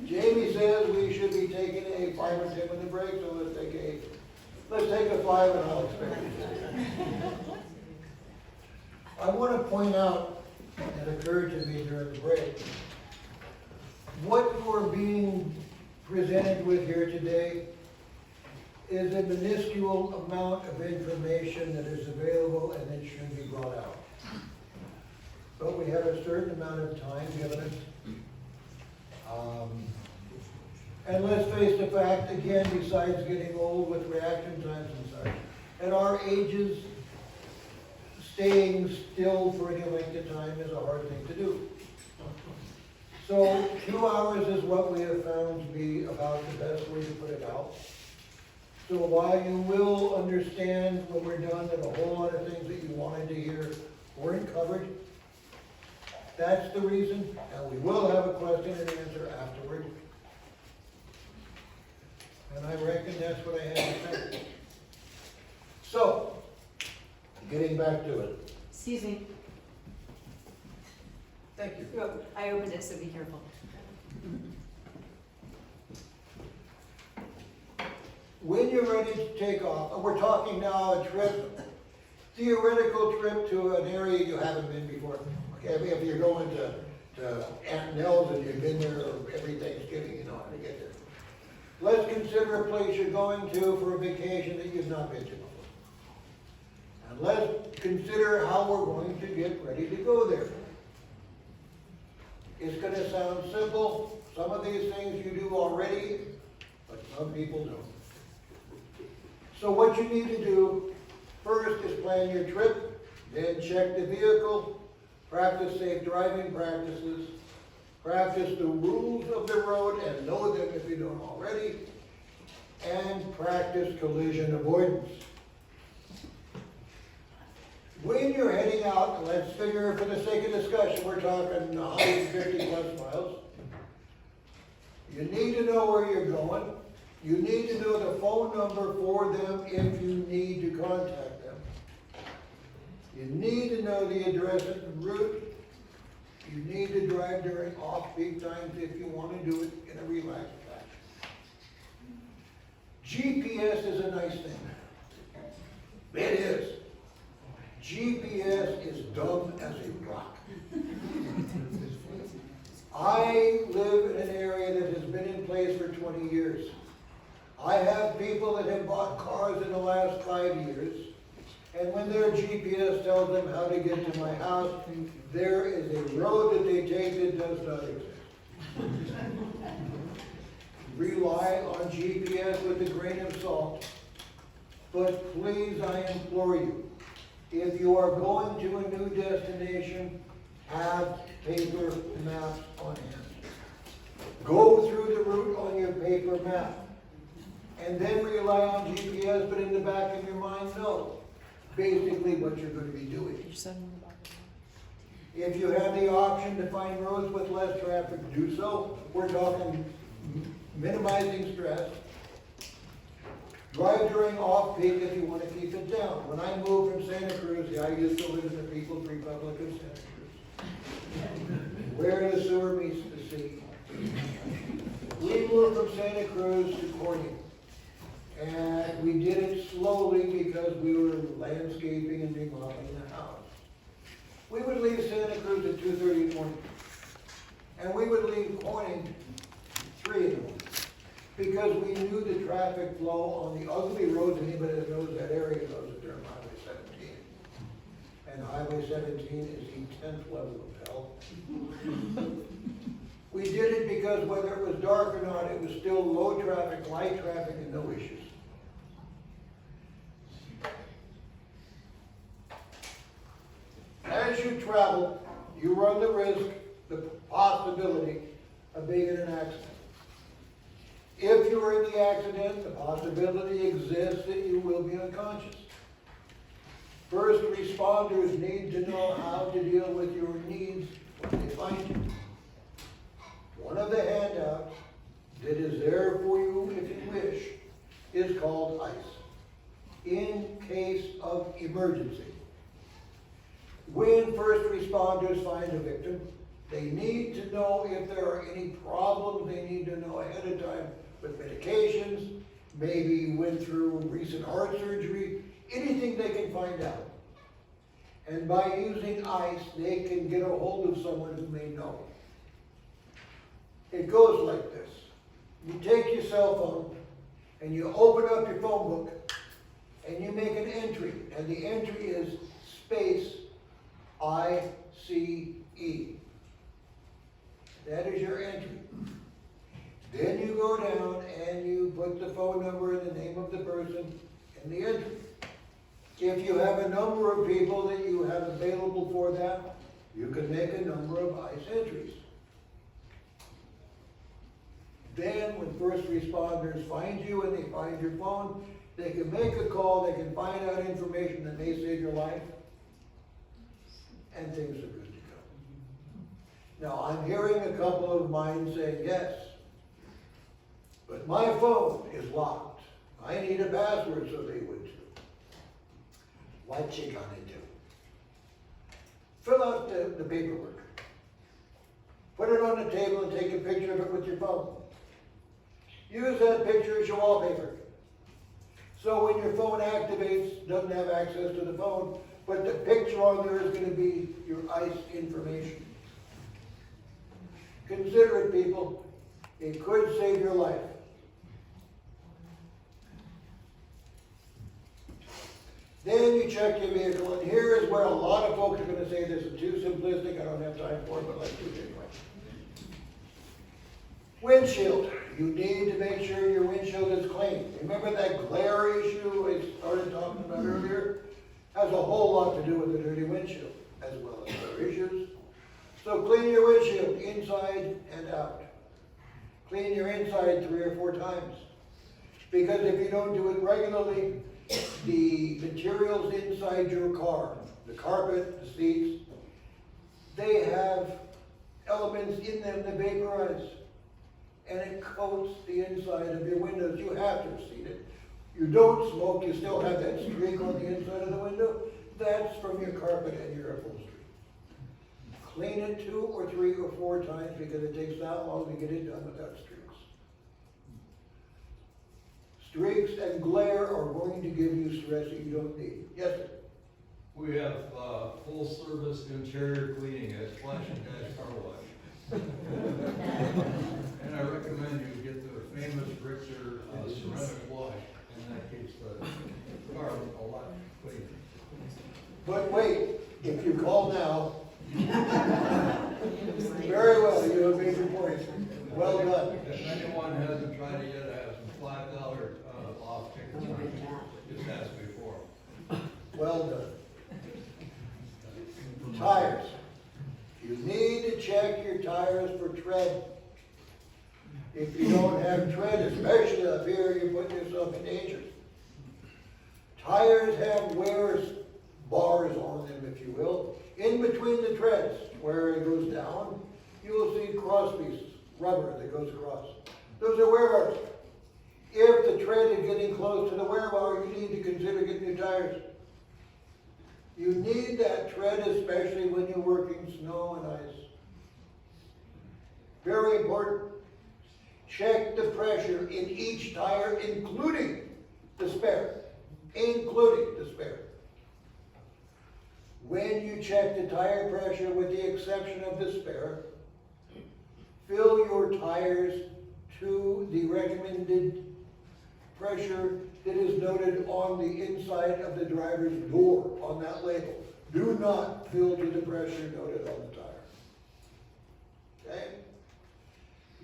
Jamie says we should be taking a 5 or 10 minute break, so let's take a 5 and I'll expect it. I want to point out, it occurred to me during the break, what you are being presented with here today is a minuscule amount of information that is available and it should be brought out. But we have a certain amount of time given us. And let's face the fact, again, besides getting old with reaction times and such, at our ages, staying still for any length of time is a hard thing to do. So 2 hours is what we have found to be about the best way to put it out. So while you will understand when we're done that a whole lot of things that you wanted to hear weren't covered, that's the reason, and we will have a question and answer afterward. And I reckon that's what I had to say. So, getting back to it. Excuse me. Thank you. Oh, I opened it, so be careful. When you're ready to take off, and we're talking now a trip, theoretical trip to an area you haven't been before. Okay, if you're going to Aunt Nell's and you've been there every Thanksgiving, you know how to get there. Let's consider a place you're going to for a vacation that you've not been to before. And let's consider how we're going to get ready to go there. It's going to sound simple. Some of these things you do already, but some people don't. So what you need to do first is plan your trip, then check the vehicle, practice safe driving practices, practice the rules of the road and know them if you don't already, and practice collision avoidance. When you're heading out, let's figure for the sake of discussion, we're talking 150 plus miles. You need to know where you're going. You need to know the phone number for them if you need to contact them. You need to know the address and route. You need to drive during off-peak times if you want to do it in a relaxed fashion. GPS is a nice thing. It is. GPS is dumb as a rock. I live in an area that has been in place for 20 years. I have people that have bought cars in the last 5 years, and when their GPS tells them how to get to my house, there is a road that they take that does not exist. Rely on GPS with a grain of salt, but please, I implore you, if you are going to a new destination, have paper maps on hand. Go through the route on your paper map, and then rely on GPS, but in the back of your mind, know basically what you're going to be doing. If you have the option to find roads with less traffic, do so. We're talking minimizing stress. Drive during off-peak if you want to keep it down. When I moved from Santa Cruz, I used to live in the People's Republic of Santa Cruz, where the sewer meets the sea. We moved from Santa Cruz to Corning, and we did it slowly because we were landscaping and remodeling the house. We would leave Santa Cruz at 2:30 in the morning, and we would leave Corning 3 in the morning, because we knew the traffic flow on the ugly roads. Anybody that knows that area knows that they're on Highway 17. And Highway 17 is the 10th level of hell. We did it because whether it was dark or not, it was still low traffic, light traffic, and no issues. As you travel, you run the risk, the possibility of being in an accident. If you are in the accident, the possibility exists that you will be unconscious. First responders need to know how to deal with your needs when they find you. One of the handouts that is there for you if you wish is called ICE, in case of emergency. When first responders find a victim, they need to know if there are any problems. They need to know ahead of time with medications, maybe went through recent heart surgery, anything they can find out. And by using ICE, they can get a hold of someone who may know. It goes like this. You take your cell phone and you open up your phone book and you make an entry. And the entry is space ICE. That is your entry. Then you go down and you put the phone number and the name of the person in the entry. If you have a number of people that you have available for that, you can make a number of ICE entries. Then when first responders find you and they find your phone, they can make a call, they can find out information that may save your life, and things are good to go. Now, I'm hearing a couple of mine say, yes, but my phone is locked. I need a password, so they would too. What you gonna do? Fill out the paperwork. Put it on the table and take a picture of it with your phone. Use that picture as your wallpaper. So when your phone activates, doesn't have access to the phone, but the picture on there is going to be your ICE information. Consider it, people. It could save your life. Then you check your vehicle, and here is where a lot of folks are going to say this is too simplistic, I don't have time for it, but let's do it anyway. Windshield. You need to make sure your windshield is clean. Remember that glare issue I started talking about earlier? Has a whole lot to do with the dirty windshield, as well as other issues. So clean your windshield inside and out. Clean your inside 3 or 4 times. Because if you don't do it regularly, the materials inside your car, the carpet, the seats, they have elements in them that vaporize. And it coats the inside of your windows. You have to have seen it. You don't smoke, you still have that streak on the inside of the window. That's from your carpet and your upholstery. Clean it 2 or 3 or 4 times because it takes that long to get it done without streaks. Streaks and glare are going to give you stress that you don't need. Yes, sir? We have full service interior cleaning at Splash and Dash Car Wash. And I recommend you get the famous Richter ceramic wash. In that case, the car a lot cleaner. But wait, if you call now, very well, you have made your point. Well done. If anyone hasn't tried it yet, I have some $5 off tickets. Just ask me for them. Well done. Tires. You need to check your tires for tread. If you don't have tread, especially up here, you're putting yourself in danger. Tires have wear bars on them, if you will. In between the treads, where it goes down, you will see cross pieces, rubber that goes across. Those are wear bars. If the tread is getting close to the wear bar, you need to consider getting new tires. You need that tread, especially when you're working snow and ice. Very important. Check the pressure in each tire, including the spare. Including the spare. When you check the tire pressure, with the exception of the spare, fill your tires to the recommended pressure that is noted on the inside of the driver's door, on that label. Do not fill to the pressure noted on the tire. Okay?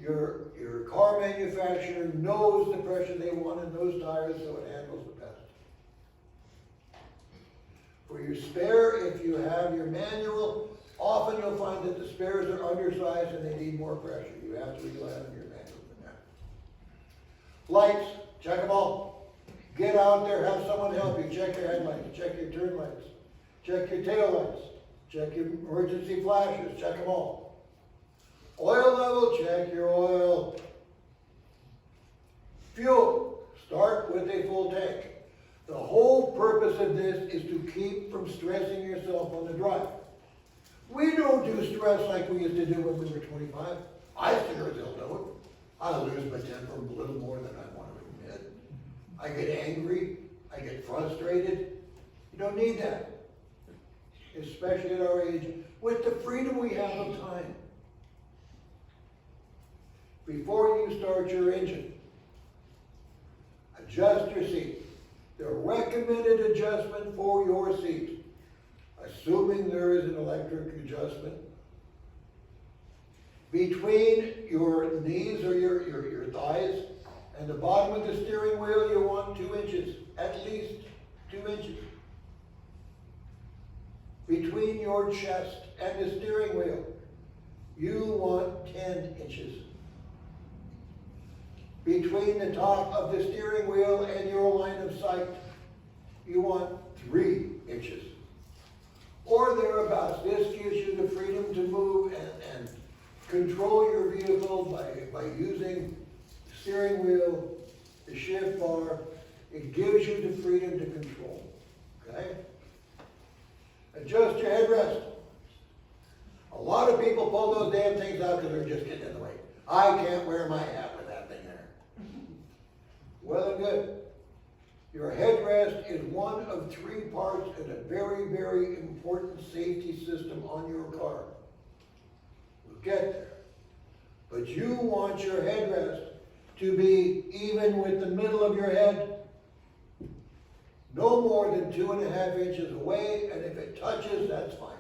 Your car manufacturer knows the pressure they want in those tires, so it handles the best. For your spare, if you have your manual, often you'll find that the spares are undersized and they need more pressure. You have to rely on your manual for that. Lights, check them all. Get out there, have someone help you, check your headlights, check your turn lights, check your tail lights, check your emergency flashes, check them all. Oil level, check your oil. Fuel, start with a full tank. The whole purpose of this is to keep from stressing yourself on the drive. We don't do stress like we used to do when we were 25. I sure as hell do it. I lose my temper a little more than I want to admit. I get angry, I get frustrated. You don't need that. Especially at our age, with the freedom we have of time. Before you start your engine, adjust your seat. The recommended adjustment for your seat, assuming there is an electric adjustment, between your knees or your thighs and the bottom of the steering wheel, you want 2 inches, at least 2 inches. Between your chest and the steering wheel, you want 10 inches. Between the top of the steering wheel and your line of sight, you want 3 inches. Or thereabouts. This gives you the freedom to move and control your vehicle by using the steering wheel, the shift bar. It gives you the freedom to control. Okay? Adjust your headrest. A lot of people pull those damn things out because they're just getting in the way. I can't wear my hat with that thing there. Well and good. Your headrest is one of 3 parts in a very, very important safety system on your car. We'll get there. But you want your headrest to be even with the middle of your head, no more than 2.5 inches away, and if it touches, that's fine.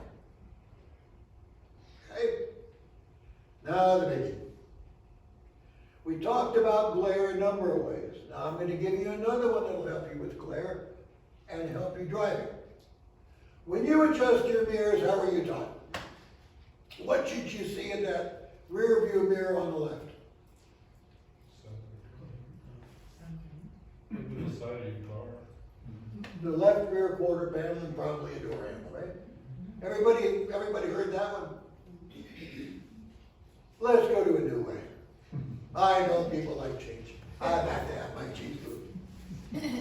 Okay? Now the biggie. We talked about glare a number of ways. Now I'm going to give you another one that will help you with glare and help you driving. When you adjust your mirrors, how are you taught? What should you see in that rear view mirror on the left? The side of your car. The left rear quarter panel and probably a door handle, right? Everybody heard that one? Let's go to a new way. I know people like change. I have to have my cheese food.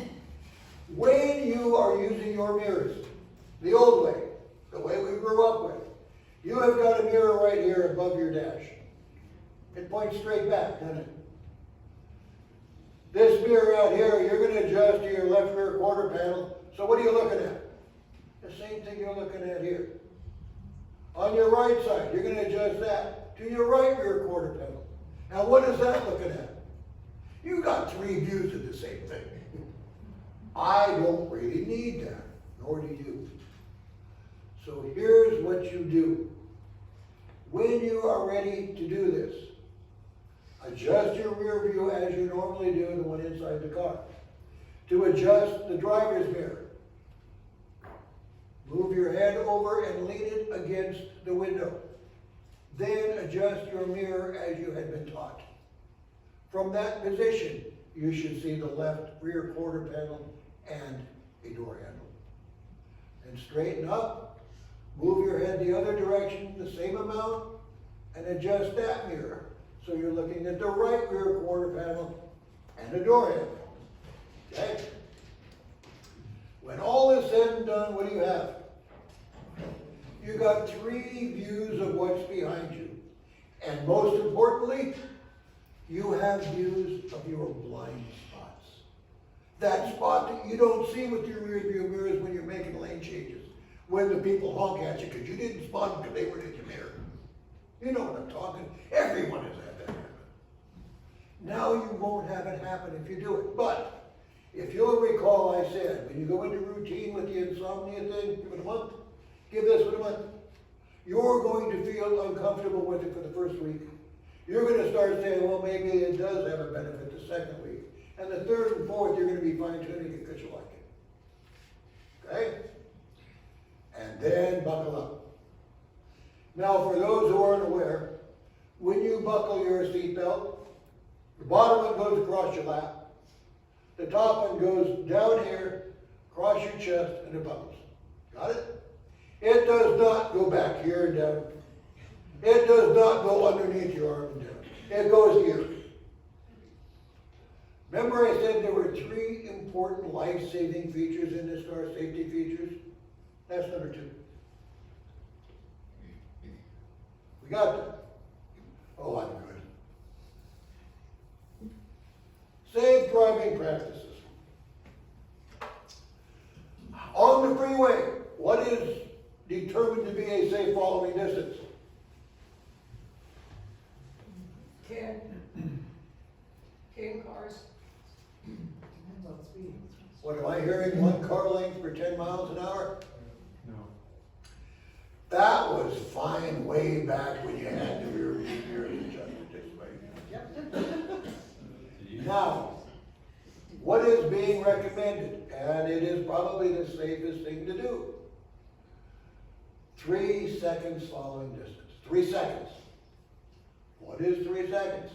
When you are using your mirrors, the old way, the way we grew up with, you have got a mirror right here above your dash. It points straight back, doesn't it? This mirror out here, you're going to adjust to your left rear quarter panel. So what are you looking at? The same thing you're looking at here. On your right side, you're going to adjust that to your right rear quarter panel. Now what is that looking at? You got 3 views of the same thing. I don't really need that, nor do you. So here's what you do. When you are ready to do this, adjust your rear view as you normally do, the one inside the car. To adjust the driver's mirror, move your head over and lean it against the window. Then adjust your mirror as you had been taught. From that position, you should see the left rear quarter panel and a door handle. And straighten up, move your head the other direction, the same amount, and adjust that mirror. So you're looking at the right rear quarter panel and a door handle. Okay? When all is said and done, what do you have? You got 3 views of what's behind you. And most importantly, you have views of your blind spots. That spot that you don't see with your rear view mirrors when you're making lane changes. When the people honk at you because you didn't spot them because they weren't in your mirror. You know what I'm talking. Everyone has had that happen. Now you won't have it happen if you do it. But if you'll recall, I said, when you go into routine with the insomnia thing, give it a month. Give this one a month. You're going to feel uncomfortable with it for the first week. You're going to start saying, well, maybe it does have a benefit the second week. And the third and fourth, you're going to be fine-tuning it because you like it. Okay? And then buckle up. Now, for those who aren't aware, when you buckle your seatbelt, the bottom one goes across your lap, The top one goes down here, across your chest, and it bubbles. Got it? It does not go back here and down. It does not go underneath your arm and down. It goes here. Remember I said there were 3 important life-saving features in this car, safety features? That's number 2. We got that. Oh, I'm good. Safe driving practices. On the freeway, what is determined to be a safe following distance? 10 cars. Depends on speed. What am I hearing? 1 car length for 10 miles an hour? No. That was fine way back when you had the rear view mirrors adjusted this way. Now, what is being recommended, and it is probably the safest thing to do, 3 seconds following distance. 3 seconds. What is 3 seconds?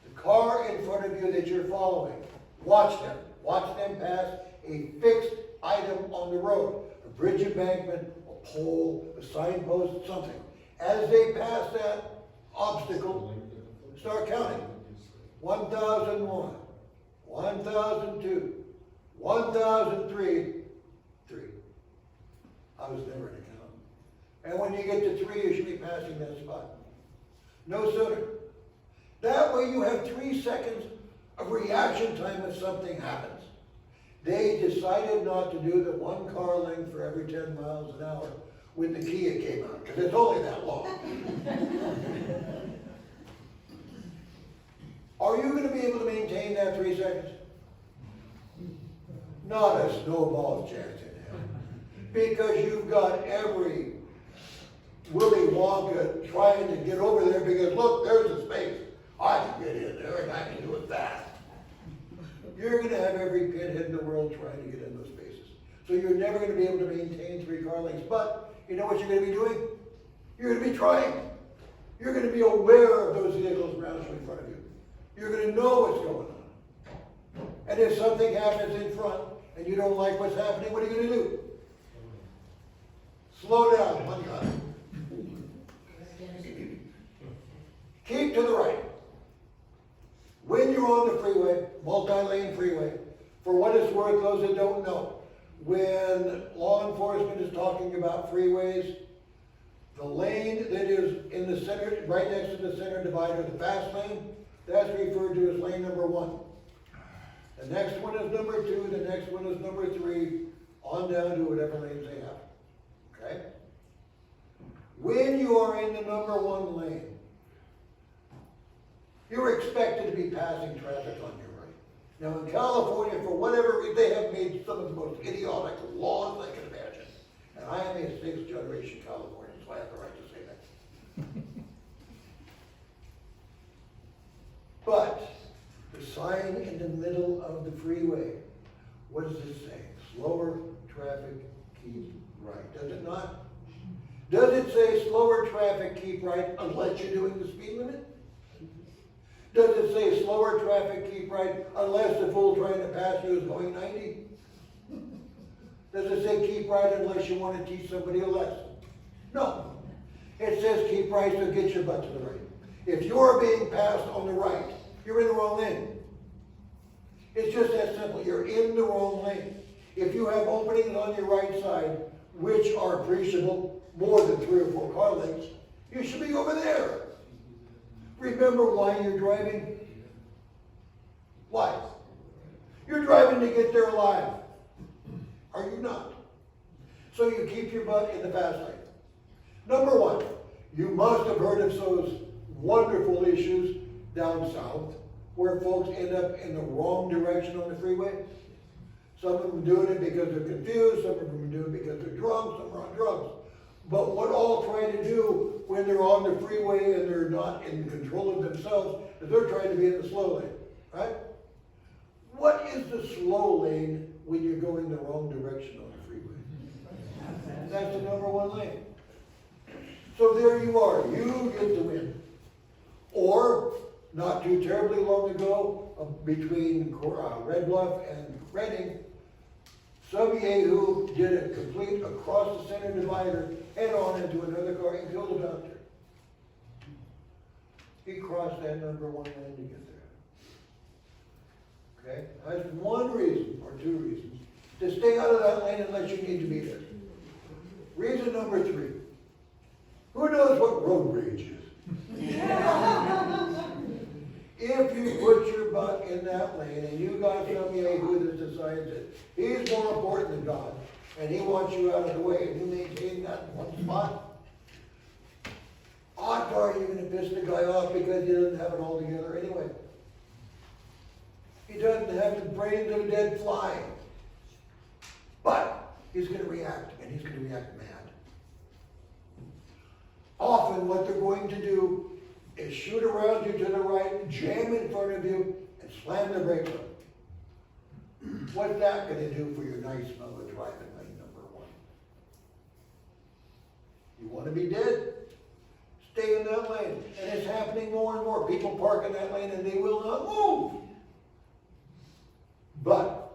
The car in front of you that you're following, watch them. Watch them pass a fixed item on the road. A bridge embankment, a pole, a signpost, something. As they pass that obstacle, start counting. 1001, 1002, 1003, 3. I was never in a count. And when you get to 3, you should be passing that spot. No sooner. That way you have 3 seconds of reaction time if something happens. They decided not to do the 1 car length for every 10 miles an hour when the Kia came out, because it's only that long. Are you going to be able to maintain that 3 seconds? Not a snowball's chance in hell. Because you've got every Willy Wonka trying to get over there because look, there's a space. I can get in there and I can do it fast. You're going to have every pinhead in the world trying to get in those spaces. So you're never going to be able to maintain 3 car lengths. But you know what you're going to be doing? You're going to be trying. You're going to be aware of those vehicles around you in front of you. You're going to know what's going on. And if something happens in front and you don't like what's happening, what are you going to do? Slow down, 1 time. Keep to the right. When you're on the freeway, multi-lane freeway, for what it's worth, those that don't know, when law enforcement is talking about freeways, the lane that is in the center, right next to the center divider, the fast lane, that's referred to as lane number 1. The next one is number 2, the next one is number 3, on down to whatever lanes they have. Okay? When you are in the number 1 lane, you're expected to be passing traffic on your right. Now in California, for whatever reason, they have made some of the most idiotic laws I can imagine. And I am a 6th generation Californian, so I have the right to say that. But the sign in the middle of the freeway, what does it say? Slower traffic, keep right. Does it not? Does it say slower traffic, keep right unless you're doing the speed limit? Does it say slower traffic, keep right unless the fool trying to pass you is going 90? Does it say keep right unless you want to teach somebody a lesson? No. It says keep right, so get your butt to the right. If you're being passed on the right, you're in the wrong lane. It's just that simple. You're in the wrong lane. If you have openings on your right side, which are appreciable, more than 3 or 4 car lengths, you should be over there. Remember why you're driving? Why? You're driving to get there alive. Are you not? So you keep your butt in the fast lane. Number 1, you must have heard of those wonderful issues down south where folks end up in the wrong direction on the freeway. Some of them doing it because they're confused, some of them do it because they're drunk, some are on drugs. But what all try to do when they're on the freeway and they're not in control of themselves is they're trying to be in the slow lane, right? What is the slow lane when you're going the wrong direction on the freeway? That's the number 1 lane. So there you are, you get the win. Or not too terribly long ago, between Red Bluff and Redding, Siskiyou did a complete across the center divider, head on into another car and killed a doctor. He crossed that number one lane to get there. Okay, that's one reason, or two reasons, to stay out of that lane unless you need to be there. Reason number three, who knows what road rage is? If you put your butt in that lane and you got some yahoo that decides that he's more important than God, and he wants you out of the way, and you maintain that one spot, odds are you're going to piss the guy off because he doesn't have it all together anyway. He doesn't have the brains of a dead fly. But he's going to react, and he's going to react mad. Often what they're going to do is shoot around you to the right, jam in front of you, and slam the brakes on. What's that going to do for your nice mellow driving lane number one? You want to be dead? Stay in that lane. And it's happening more and more. People park in that lane and they will not move. But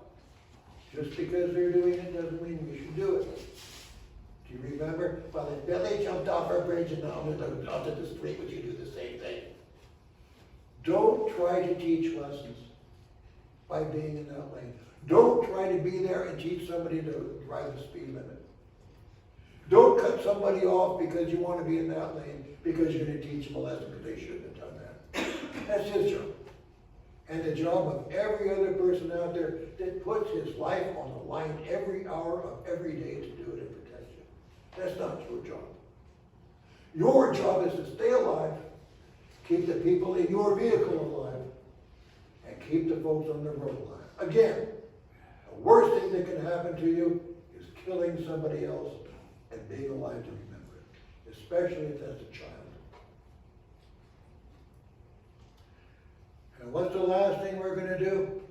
just because they're doing it doesn't mean we should do it. Do you remember? Well, if Billy jumped off our bridge and onto the street, would you do the same thing? Don't try to teach lessons by being in that lane. Don't try to be there and teach somebody to drive the speed limit. Don't cut somebody off because you want to be in that lane because you're going to teach them a lesson because they shouldn't have done that. That's his job. And the job of every other person out there that puts his life on the line every hour of every day to do it and protect you. That's not your job. Your job is to stay alive, keep the people in your vehicle alive, and keep the folks on the road alive. Again, the worst thing that can happen to you is killing somebody else and being alive to remember it, especially if that's a child. And what's the last thing we're going to do?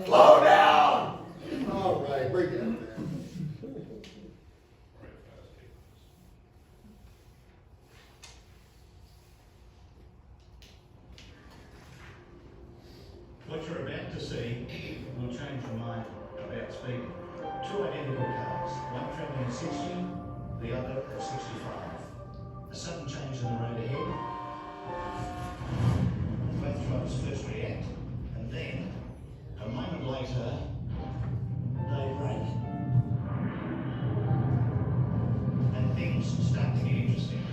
Slow down! All right, bring it up there. What you're about to see will change your mind about speeding. Two identical cars, one travelling at 60, the other at 65. A sudden change in the road ahead. Both drivers first react, and then, a moment later, they brake. And things start to get interesting.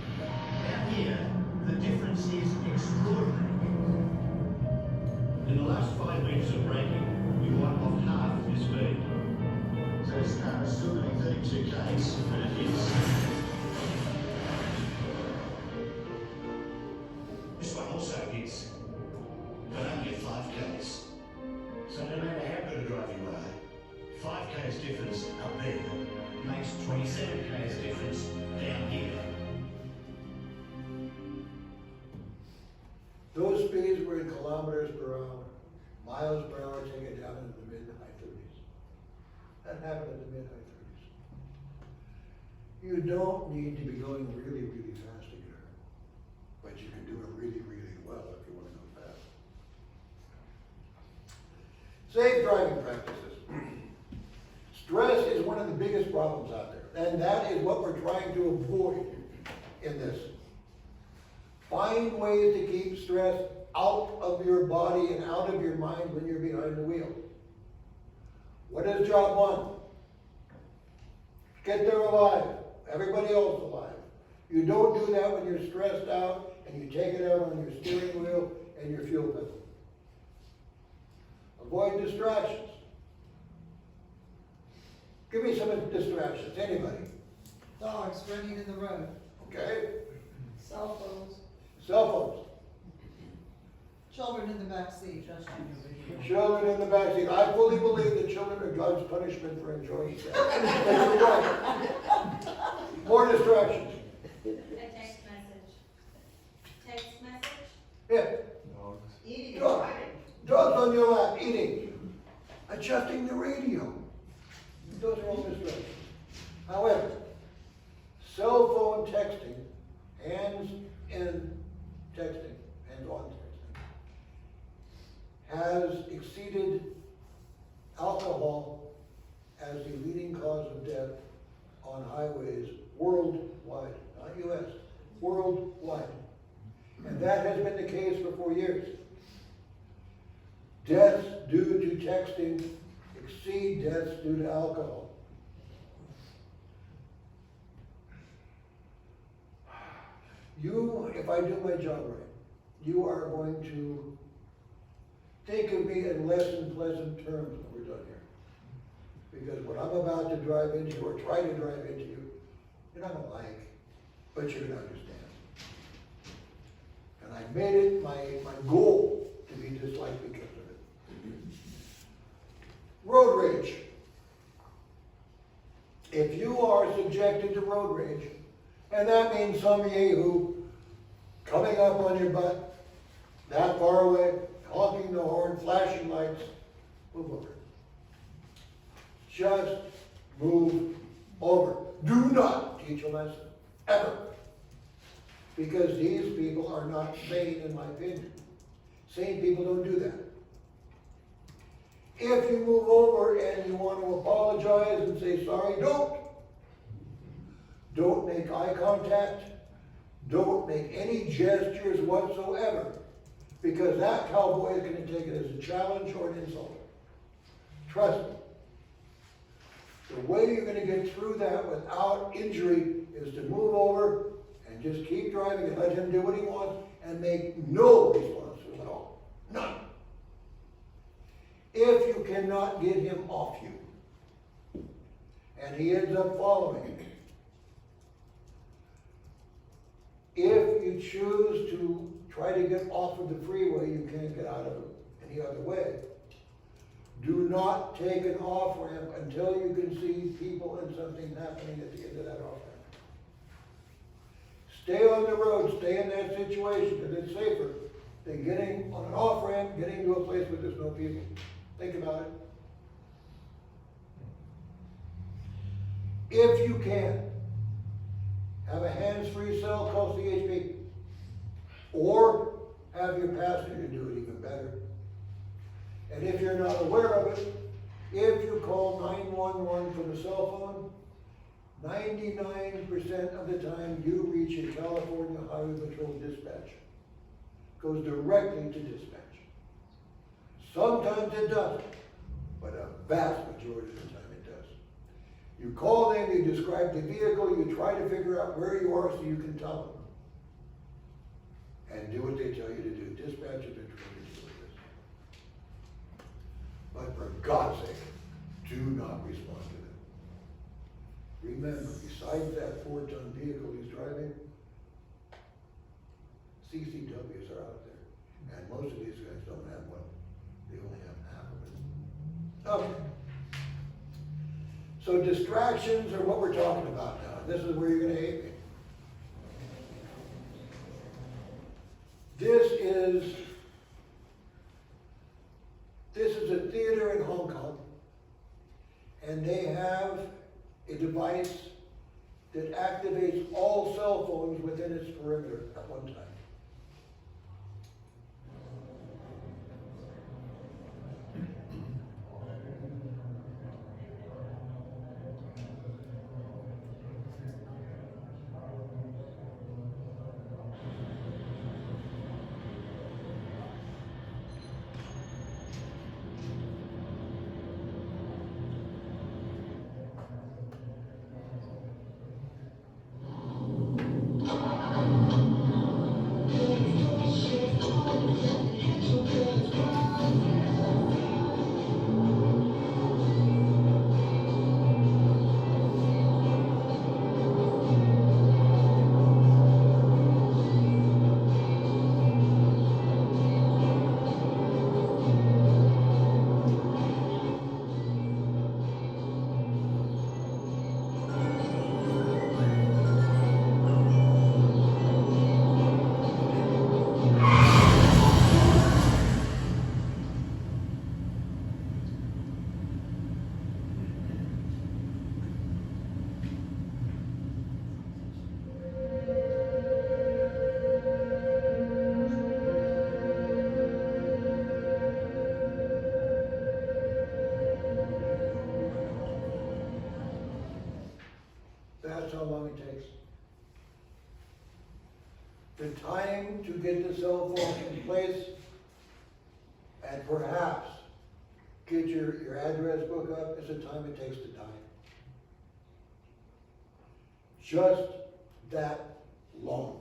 Now here, the difference is extraordinary. In the last 5 meters of braking, you wipe off half of your speed. So this car is still doing 32 k's when it hits. This one also hits, but only at 5 k's. So no matter how good a driver you are, 5 k's difference up there makes 27 k's difference down here. Those speeds were in kilometers per hour. Miles per hour take it down into the mid-high 30s. That happened in the mid-high 30s. You don't need to be going really, really fast to get hurt. But you can do it really, really well if you want to go fast. Safe driving practices. Stress is one of the biggest problems out there. And that is what we're trying to avoid in this. Find ways to keep stress out of your body and out of your mind when you're behind the wheel. What is job one? Get there alive. Everybody else alive. You don't do that when you're stressed out and you take it out on your steering wheel and your fuel pedal. Avoid distractions. Give me some distractions. Anybody? Dogs running in the road. Okay? Cell phones. Cell phones. Children in the back seat. Children in the backseat. I fully believe that children are God's punishment for enjoying sex. You're right. More distractions. A text message. Text message? Yeah. Eating and Dogs. driving. Dogs on your lap, eating. Adjusting the radio. Those are all distractions. However, cell phone texting, hands in texting, hands on has exceeded alcohol as the leading cause of death on highways worldwide, not US, worldwide. And that has been the case for 4 years. Deaths due to texting exceed deaths due to alcohol. You, if I do my job right, you are going to think of me in less than pleasant terms when we're done here. Because what I'm about to drive into or try to drive into you, you're not gonna like, but you're gonna understand. And I made it my goal to be disliked because of it. Road rage. If you are subjected to road rage, and that means some of you who coming up on your butt, that far away, honking the horn, flashing lights, move over. Just move over. Do not teach a lesson, ever. Because these people are not sane, in my opinion. Sane people don't do that. If you move over and you want to apologize and say sorry, don't. Don't make eye contact. Don't make any gestures whatsoever. Because that cowboy is going to take it as a challenge or an insult. Trust me. The way you're going to get through that without injury is to move over and just keep driving and let him do what he wants and make no responses at all. None. If you cannot get him off you, and he ends up following you, if you choose to try to get off of the freeway, you can't get out of it any other way. Do not take an off-ramp until you can see people and something happening at the end of that off-ramp. Stay on the road, stay in that situation, because it's safer than getting on an off-ramp, getting to a place where there's no people. Think about it. If you can, have a hands-free cell, call CHP. Or have your passenger do it even better. And if you're not aware of it, if you call 911 from a cell phone, 99% of the time you reach a California Highway Patrol dispatch. Goes directly to dispatch. Sometimes it doesn't, but a vast majority of the time it does. You call them, you describe the vehicle, you try to figure out where you are so you can tell them. And do what they tell you to do. Dispatch is trained to do this. But for God's sake, do not respond to them. Remember, besides that 4-ton vehicle he's driving, CCWs are out there. And most of these guys don't have one. They only have half of it. Okay. So distractions are what we're talking about now. This is where you're going to hate me. This is a theater in Hong Kong, and they have a device that activates all cell phones within its perimeter at one time. how long it takes? The time to get the cell phone in place and perhaps get your address book up is the time it takes to die. Just that long.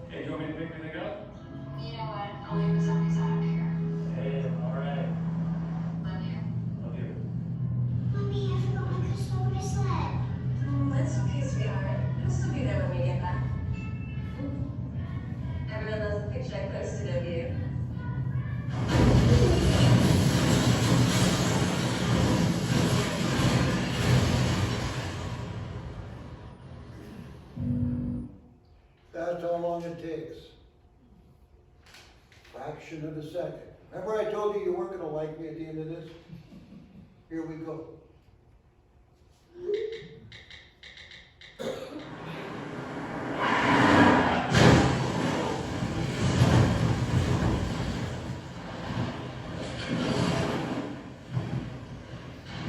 Hey, do you want me to pick anything up? You know what? I'll leave the zombies out here. Hey, all right. Love you. Love you. Mommy, I forgot my crystal bracelet. Oh, that's okay, sweetheart. It'll still be there when we get back. Everyone loves the picture I posted of you. That's how long it takes. Fraction of a second. Remember I told you weren't gonna like me at the end of this? Here we go.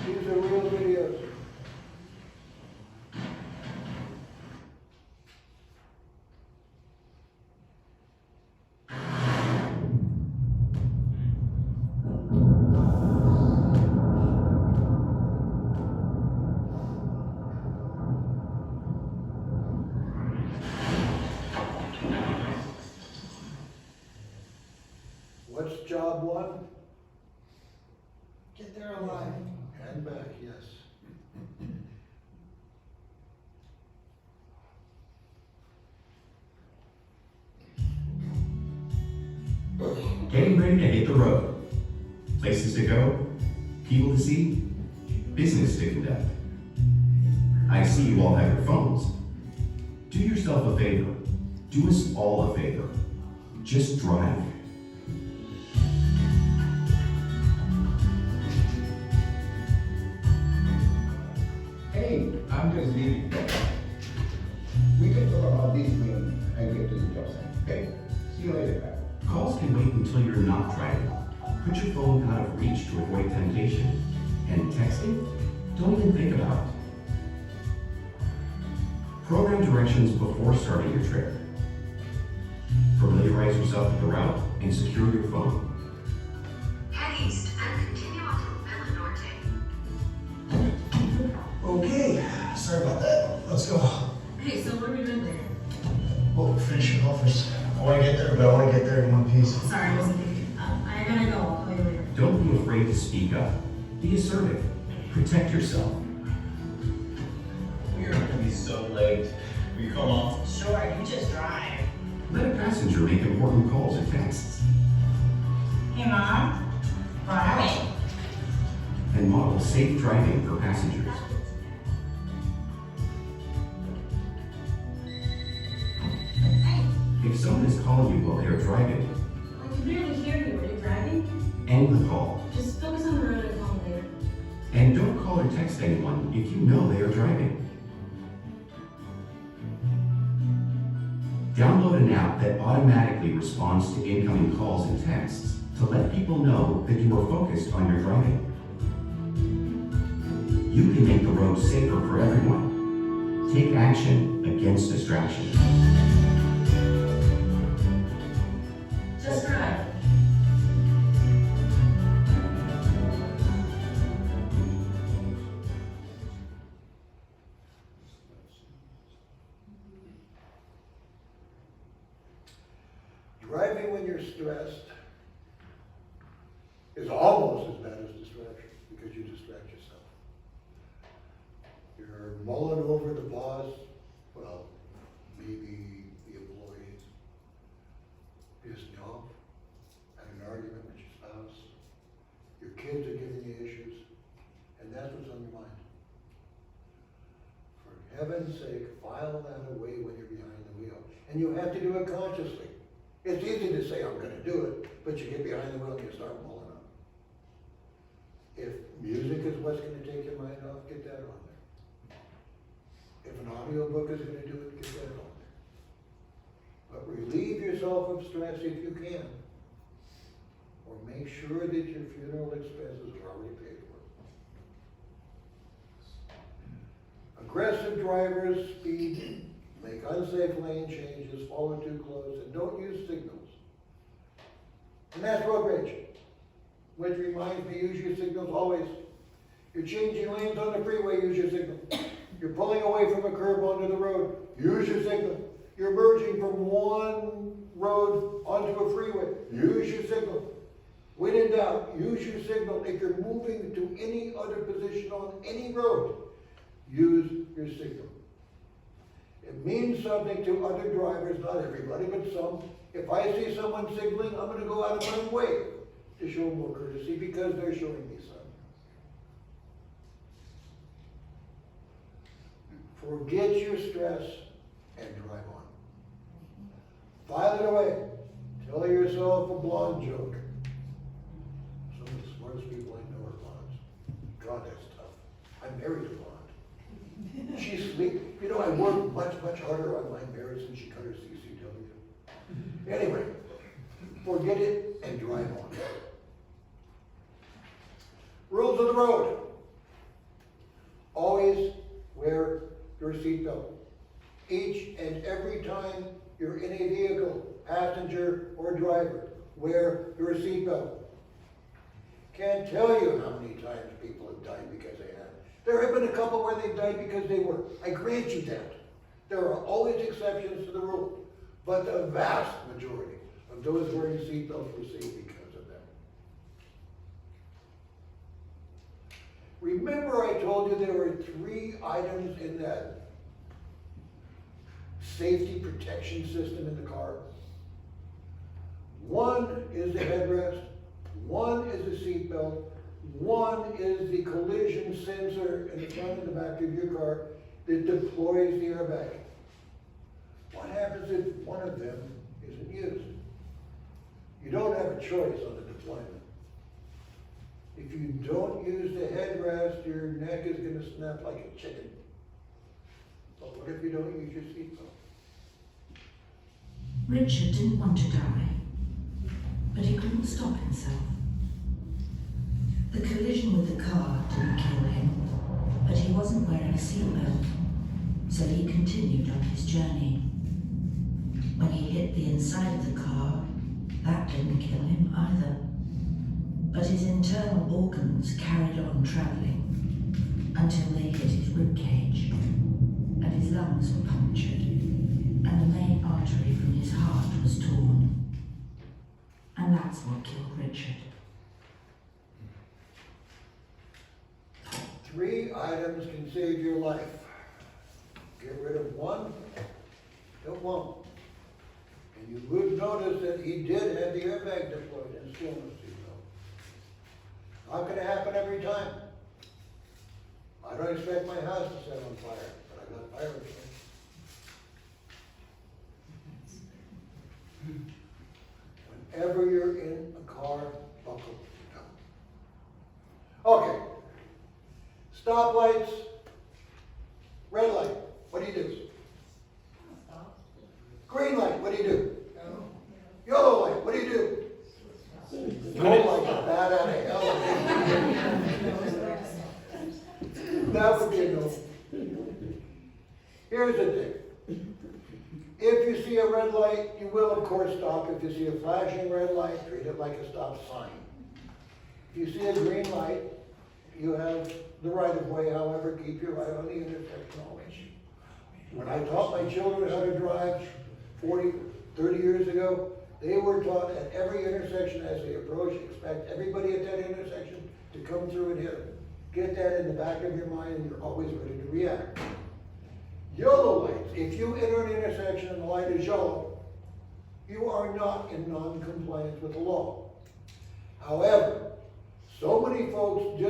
These are real videos. What's job one? Get there alive. And back, yes. Getting ready to hit the road. Places to go, people to see, business to conduct. I see you all have your phones. Do yourself a favor. Do us all a favor. Just drive. Hey, I'm just leaving. We can talk about this when I get to the job site, okay? See you later, pal. Calls can wait until you're not driving. Put your phone out of reach to avoid temptation. And texting? Don't even think about it. Program directions before starting your trip. Familiarize yourself with the route and secure your phone. Head east and continue on to Villa Norte. Okay, sorry about that. Let's go. Hey, so what are we doing there? Well, finishing offers. I want to get there, but I want to get there in one piece. Sorry, I wasn't thinking. I gotta go. I'll call you later. Don't be afraid to speak up. Be assertive. Protect yourself. We are gonna be so late. Will you come off? Sure, you just drive. Let a passenger make important calls or texts. Hey, Mom. Right. And model safe driving for passengers. If someone is calling you while they are driving, I can barely hear you. Are you driving? end the call. Just focus on the road and call me later. And don't call or text anyone if you know they are driving. Download an app that automatically responds to incoming calls and texts to let people know that you are focused on your driving. You can make the road safer for everyone. Take action against distraction. Just drive. Driving when you're stressed is almost as bad as distraction because you distract yourself. You're mulling over the boss, well, maybe the employees, pissed you off, had an argument with your spouse, your kids are giving you issues, and that's what's on your mind. For heaven's sake, file that away when you're behind the wheel. And you have to do it consciously. It's easy to say, I'm gonna do it, but you get behind the wheel and you start mulling up. If music is what's gonna take your mind off, get that on there. audiobook is gonna do it, get that on. But relieve yourself of stress if you can. Or make sure that your funeral expenses are already paid for. Aggressive drivers speed, make unsafe lane changes, follow too close, and don't use signals. And that's road rage. Which reminds me, use your signals always. You're changing lanes on the freeway, use your signal. You're pulling away from a curb onto the road, use your signal. You're merging from one road onto a freeway, use your signal. When in doubt, use your signal. If you're moving to any other position on any road, use your signal. It means something to other drivers, not everybody, but some. If I see someone signaling, I'm gonna go out of my way to show more courtesy because they're showing me some. Forget your stress and drive on. File it away. Tell yourself a blonde joke. Some of the smartest people I know are blondes. God, that's tough. I'm married to a blonde. She's sweet. You know, I work much, much harder on my marriage than she cut her CCW. Anyway, forget it and drive on. Rules of the road. Always wear your seatbelt. Each and every time you're in a vehicle, passenger or driver, wear your seatbelt. Can't tell you how many times people have died because they haven't. There have been a couple where they've died because they were. I grant you that. There are always exceptions to the rule, but the vast majority of those wearing seatbelts were saved because of them. Remember I told you there were 3 items in that safety protection system in the car? One is the headrest, one is the seatbelt, one is the collision sensor in the front and the back of your car that deploys the airbag. What happens if one of them isn't used? You don't have a choice on the deployment. If you don't use the headrest, your neck is going to snap like a chicken. But what if you don't use your seatbelt? Richard didn't want to die, but he couldn't stop himself. The collision with the car didn't kill him, but he wasn't wearing a seatbelt, so he continued on his journey. When he hit the inside of the car, that didn't kill him either. But his internal organs carried on travelling until they hit his rib cage, and his lungs were punctured, and the main artery from his heart was torn. And that's what killed Richard. 3 items can save your life. Get rid of one, it won't. And you would notice that he did have the airbag deployed and still no seatbelt. Not going to happen every time. I don't expect my house to set on fire, but I got fire insurance. Whenever you're in a car, buckle down. Okay. Stoplights. Red light. What do you do? Green light. What do you do? Yellow light. What do you do? Go like a bat out of hell. That would be a no. Here's the thing. If you see a red light, you will of course stop. If you see a flashing red light, treat it like a stop sign. If you see a green light, you have the right of way, however, keep your eye on the intersection always. When I taught my children how to drive 40, 30 years ago, they were taught at every intersection as they approach, expect everybody at that intersection to come through and hit them. Get that in the back of your mind and you're always ready to react. Yellow lights. If you enter an intersection and the light is yellow, you are not in non-compliance with the law. However, so many folks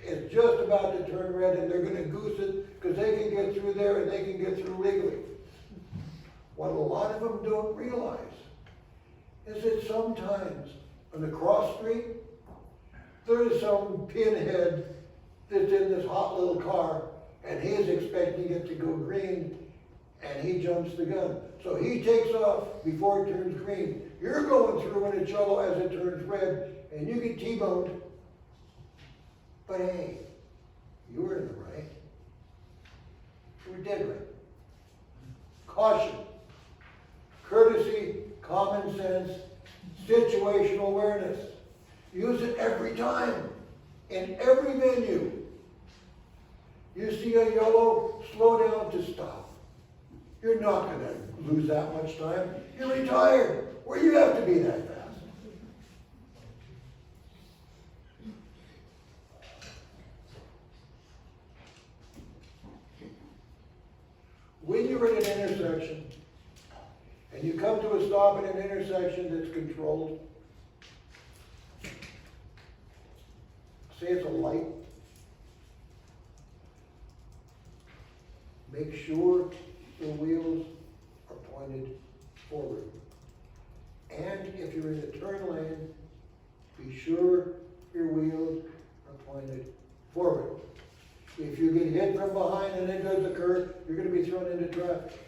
it's just about to turn red and they're going to goose it because they can get through there and they can get through legally. What a lot of them don't realize is that sometimes on the cross street, there's some pinhead that's in this hot little car and he is expecting it to go green, and he jumps the gun. So he takes off before it turns green. You're going through in a cello as it turns red, and you get T-boned. But hey, you were in the right. You were dead right. Caution, courtesy, common sense, situational awareness. Use it every time, in every venue. You see a yellow, slow down to stop. You're not going to lose that much time. You're retired, where you have to be that fast. When you're in an intersection, and you come to a stop at an intersection that's controlled, say it's a light, make sure the wheels are pointed forward. And if you're in the turn lane, be sure your wheels are pointed forward. If you get hit from behind and it does occur, you're going to be thrown into traffic.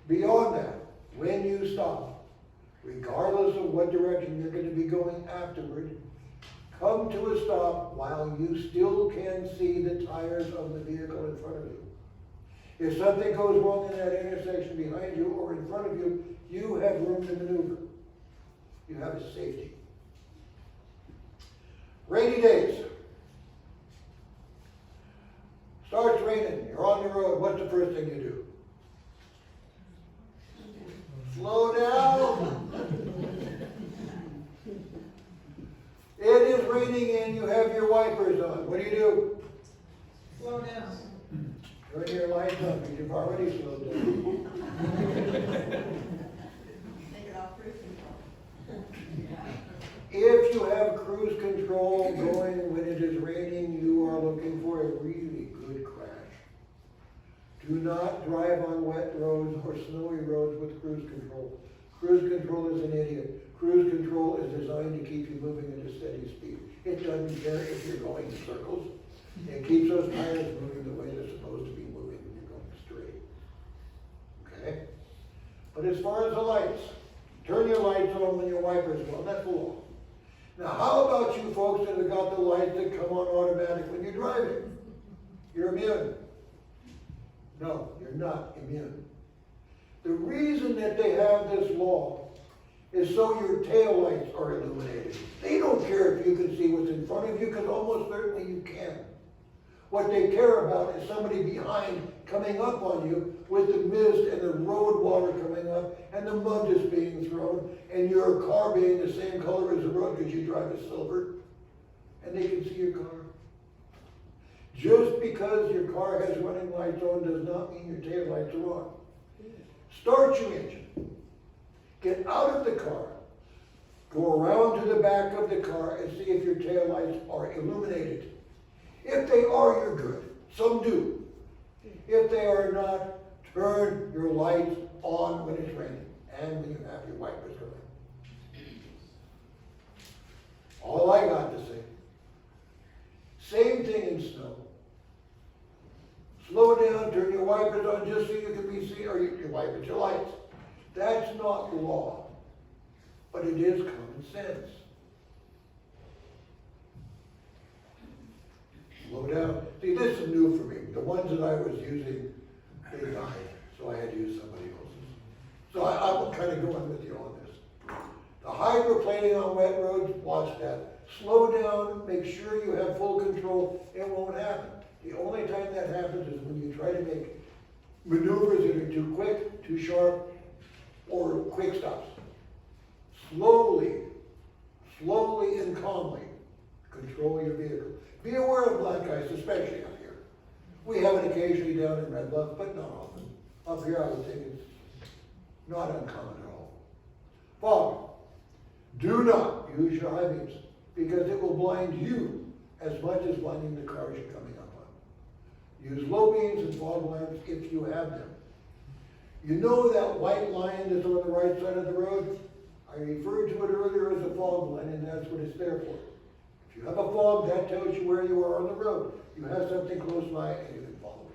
Beyond that, when you stop, regardless of what direction you're going to be going afterward, come to a stop while you still can see the tires of the vehicle in front of you. If something goes wrong in that intersection behind you or in front of you, you have room to maneuver. You have a safety. Rainy days. Starts raining, you're on the road, what's the first thing you do? Slow down. It is raining and you have your wipers on. What do? Slow down. Turn your lights on because you've already slowed down. Take it off cruise control. If you have cruise control going when it is raining, you are looking for a really good crash. Do not drive on wet roads or snowy roads with cruise control. Cruise control is an idiot. Cruise control is designed to keep you moving at a steady speed. It doesn't care if you're going in circles. It keeps those tires moving the way they're supposed to be moving when you're going straight. Okay? But as far as the lights, turn your lights on when your wipers go. That's the law. Now, how about you folks that have got the lights that come on automatic when you're driving? You're immune. No, you're not immune. The reason that they have this law is so your tail lights are illuminated. They don't care if you can see what's in front of you, because almost certainly you can. What they care about is somebody behind coming up on you with the mist and the road water coming up and the mud is being thrown and your car being the same color as the road because you drive a silver and they can see your car. Just because your car has running lights on does not mean your tail lights are on. Start your engine. Get out of the car. Go around to the back of the car and see if your tail lights are illuminated. If they are, you're good. Some do. If they are not, turn your lights on when it's raining and when you have your wipers going. All I got to say. Same thing in snow. Slow down, turn your wipers on just so you can be seen, or your wipers, your lights. That's not law, but it is common sense. Slow down. See, this is new for me. The ones that I was using, they died, so I had to use somebody else's. So I'm kind of going with you on this. The hydroplaning on wet roads, watch that. Slow down, make sure you have full control. It won't happen. The only time that happens is when you try to make maneuvers that are too quick, too sharp, or quick stops. Slowly and calmly control your vehicle. Be aware of black ice, especially up here. We have it occasionally down in Red Bluff, but not often. Up here, I would think it's not uncommon at all. Fog. Do not use your high beams because it will blind you as much as blinding the cars you're coming up on. Use low beams and fog lamps if you have them. You know that white line that's on the right side of the road? I referred to it earlier as a fog line, and that's what it's there for. If If you have a fog, that tells you where you are on the road. You have something close by and you can follow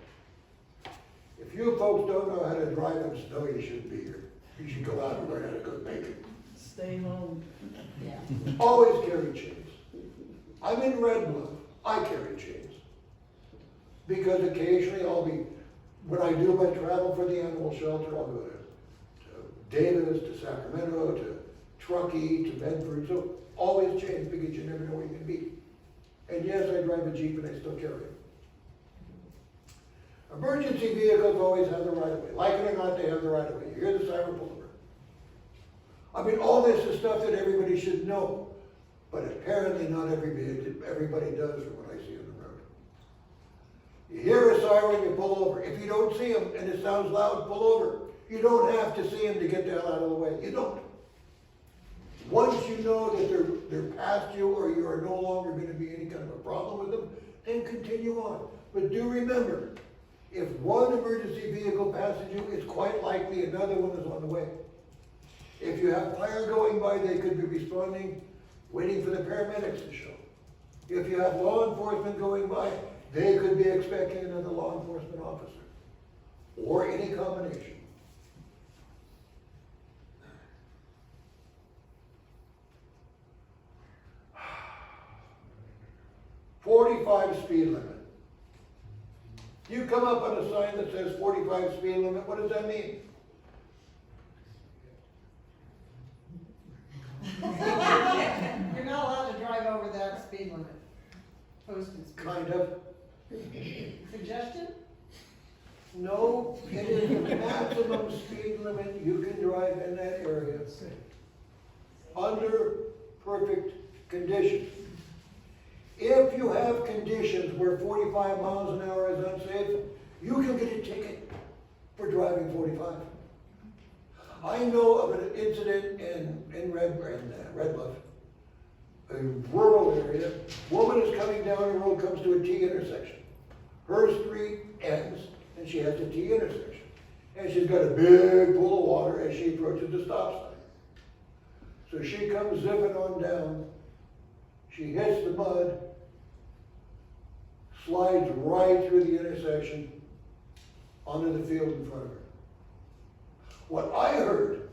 it. If you folks don't know how to drive in snow, you shouldn't be here. You should go out and learn how to cook bacon. Stay home. Yeah. Always carry chains. I'm in Red Bluff, I carry chains. Because occasionally when I do my travel for the animal shelter, I'll go to Davis, to Sacramento, to Truckee, to Bedford, so always chains because you never know where you can be. And yes, I drive a Jeep and I still carry it. Emergency vehicles always have the right of way. Like it or not, they have the right of way. You hear the siren, pull over. I mean, all this is stuff that everybody should know, but apparently not everybody does from what I see on the road. You hear a siren, you pull over. If you don't see them and it sounds loud, pull over. You don't have to see them to get the hell out of the way. You don't. Once you know that they're past you or you are no longer going to be any kind of a problem with them, then continue on. But do remember, if one emergency vehicle passes you, it's quite likely another one is on the way. If you have fire going by, they could be responding, waiting for the paramedics to show. If you have law enforcement going by, they could be expecting another law enforcement officer, or any combination. .45 speed limit. You come up on a sign that says 45 speed limit, what does that mean? You're not allowed to drive over that speed limit. Posted speed. Kind of. Suggestion? No, it is the maximum speed limit you can drive in that area under perfect conditions. If you have conditions where 45 miles an hour is unsafe, you can get a ticket for driving 45. I know of an incident in Red Bluff, a rural area. Woman is coming down the road, comes to a T intersection. Her street ends, and she has a T intersection. And she's got a big pool of water as she approaches the stop sign. So she comes zipping on down. She hits the mud, slides right through the intersection onto the field in front of her. What I heard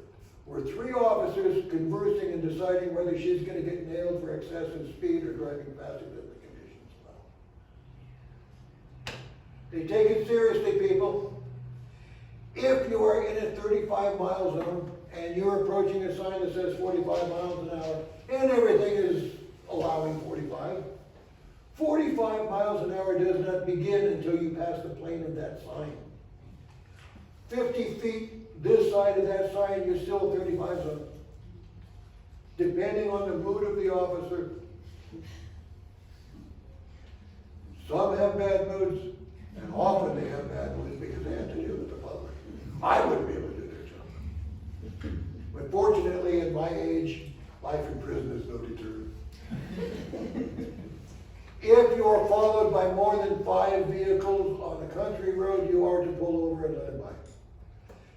were 3 officers conversing and deciding whether she's going to get nailed for excessive speed or driving faster than the conditions allow. They take it seriously, people. If you are in a 35-mile zone and you're approaching a sign that says 45 miles an hour and everything is allowing 45, 45 miles an hour does not begin until you pass the plane of that sign. 50 feet this side of that sign, you're still 35 zone. Depending on the mood of the officer. Some have bad moods, and often they have bad moods because they have to deal with the public. I wouldn't be able to do their job. But fortunately, at my age, life in prison is no deterrent. If you are followed by more than 5 vehicles on a country road, you are to pull over and let them by.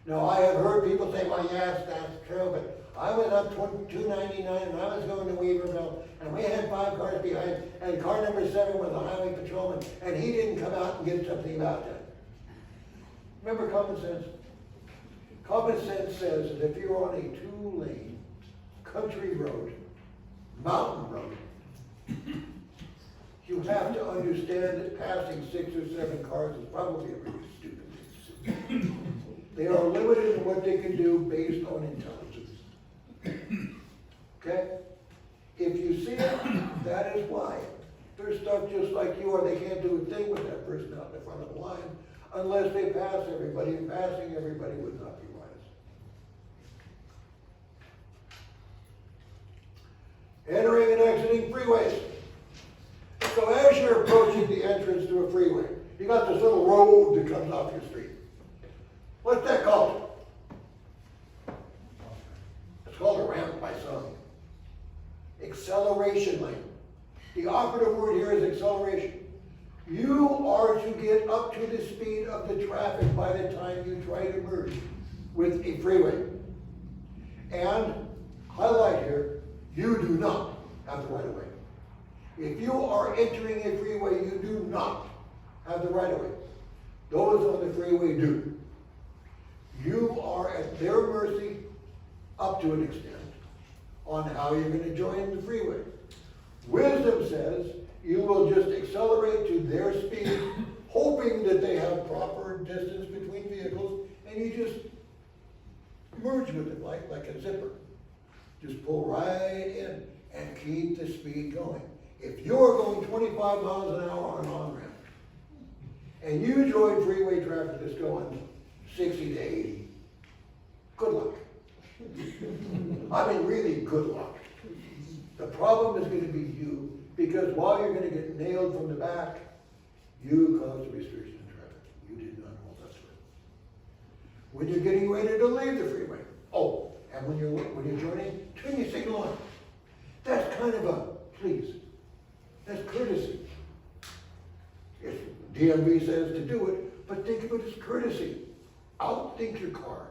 Now, I have heard people say, well, yes, that's true, but I was up 299 and I was going to Weaverville, and we had 5 cars behind, and car number 7 was a highway patrolman, and he didn't come out and get something about that. Remember common sense? Common sense says that if you're on a 2-lane country road, mountain road, you have to understand that passing 6 or 7 cars is probably a really stupid thing to do. They are limited in what they can do based on intelligence. Okay? If you see it, that is why. They're stuck just like you are. They can't do a thing with that person out in front of the line unless they pass everybody, and passing everybody would not be wise. Entering and exiting freeways. So as you're approaching the entrance to a freeway, you got this little road that comes off your street. What's that called? It's called a ramp by some. Acceleration lane. The operative word here is acceleration. You are to get up to the speed of the traffic by the time you try to merge with a freeway. And, highlight here, you do not have the right of way. If you are entering a freeway, you do not have the right of way. Those on the freeway do. You are at their mercy up to an extent on how you're gonna join the freeway. Wisdom says you will just accelerate to their speed, hoping that they have proper distance between vehicles, and you just merge with it like a zipper. Just pull right in and keep the speed going. If you're going 25 miles an hour on an on-ramp, and you join freeway traffic that's going 60 to 80, good luck. I mean, really good luck. The problem is gonna be you, because while you're gonna get nailed from the back, you caused a restriction in traffic. You did not hold up to it. When you're getting ready to leave the freeway, oh, and when you're joining, turn your signal on. That's kind of a please. That's courtesy. If DMV says to do it, but think of it as courtesy. Outthink your car.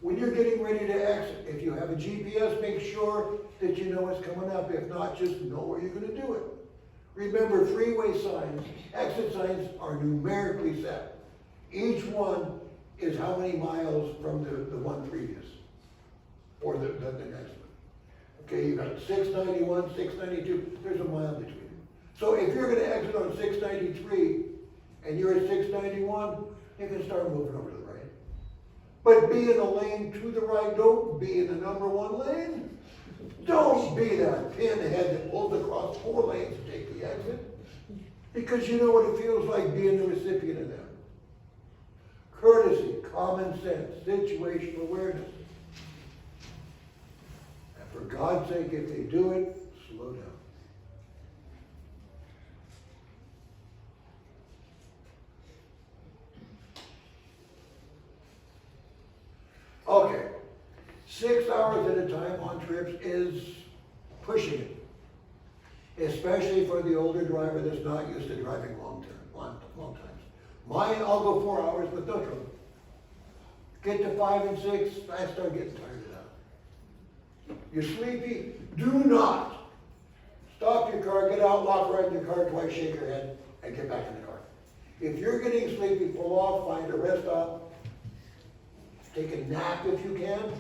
When you're getting ready to exit, if you have a GPS, make sure that you know what's coming up. If not, just know where you're gonna do it. Remember, freeway signs, exit signs are numerically set. Each one is how many miles from the one previous, or the next one. Okay, you got 691, 692, there's a mile between them. So if you're gonna exit on 693 and you're at 691, you can start moving over to the right. But be in the lane to the right, don't be in the number one lane. Don't be that pinhead that pulls across 4 lanes to take the exit, because you know what it feels like being the recipient of them. Courtesy, common sense, situational awareness. And for God's sake, if they do it, slow down. Okay, 6 hours at a time on trips is pushing it. Especially for the older driver that's not used to driving long times. Mine, I'll go 4 hours, but no trouble. Get to 5 and 6, I start getting tired of that. You're sleepy? Do not stop your car, get out, lock right in your car, twice shake your head, and get back in the car. If you're getting sleepy, pull off, find a rest stop. Take a nap if you can.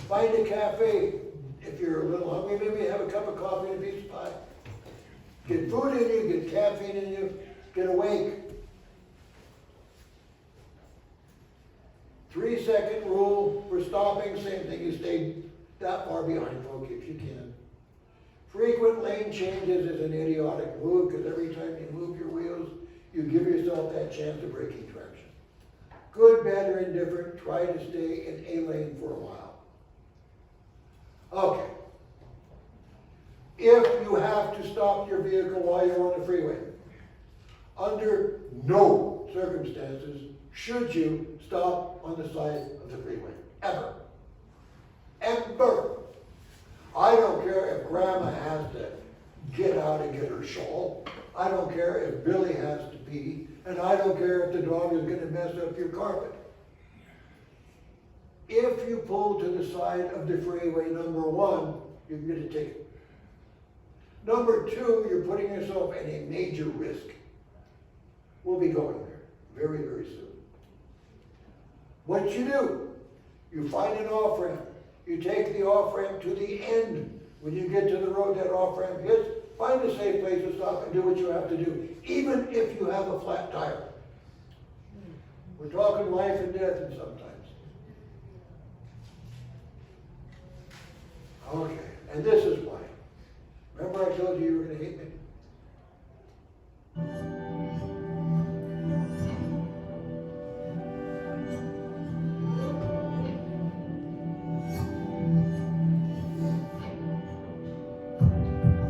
Find a cafe if you're a little hungry. Maybe have a cup of coffee and a piece of pie. Get food in you, get caffeine in you, get awake. 3-second rule for stopping, same thing. You stay that far behind, folks, if you can. Frequent lane changes is an idiotic move, because every time you move your wheels, you give yourself that chance of breaking traction. Good, bad, or indifferent, try to stay in a lane for a while. Okay. If you have to stop your vehicle while you're on the freeway, under no circumstances should you stop on the side of the freeway. Ever. Ever. I don't care if Grandma has to get out and get her shawl. I don't care if Billy has to pee. And I don't care if the dog is going to mess up your carpet. If you pull to the side of the freeway, number 1, you can get a ticket. Number 2, you're putting yourself in a major risk. We'll be going there very, very soon. What do? You find an off-ramp. You take the off-ramp to the end. When you get to the road that off-ramp hits, find a safe place to stop and do what you have to do, even if you have a flat tire. We're talking life and death and sometimes. Okay, and this is why. Remember I told you were going to hate me?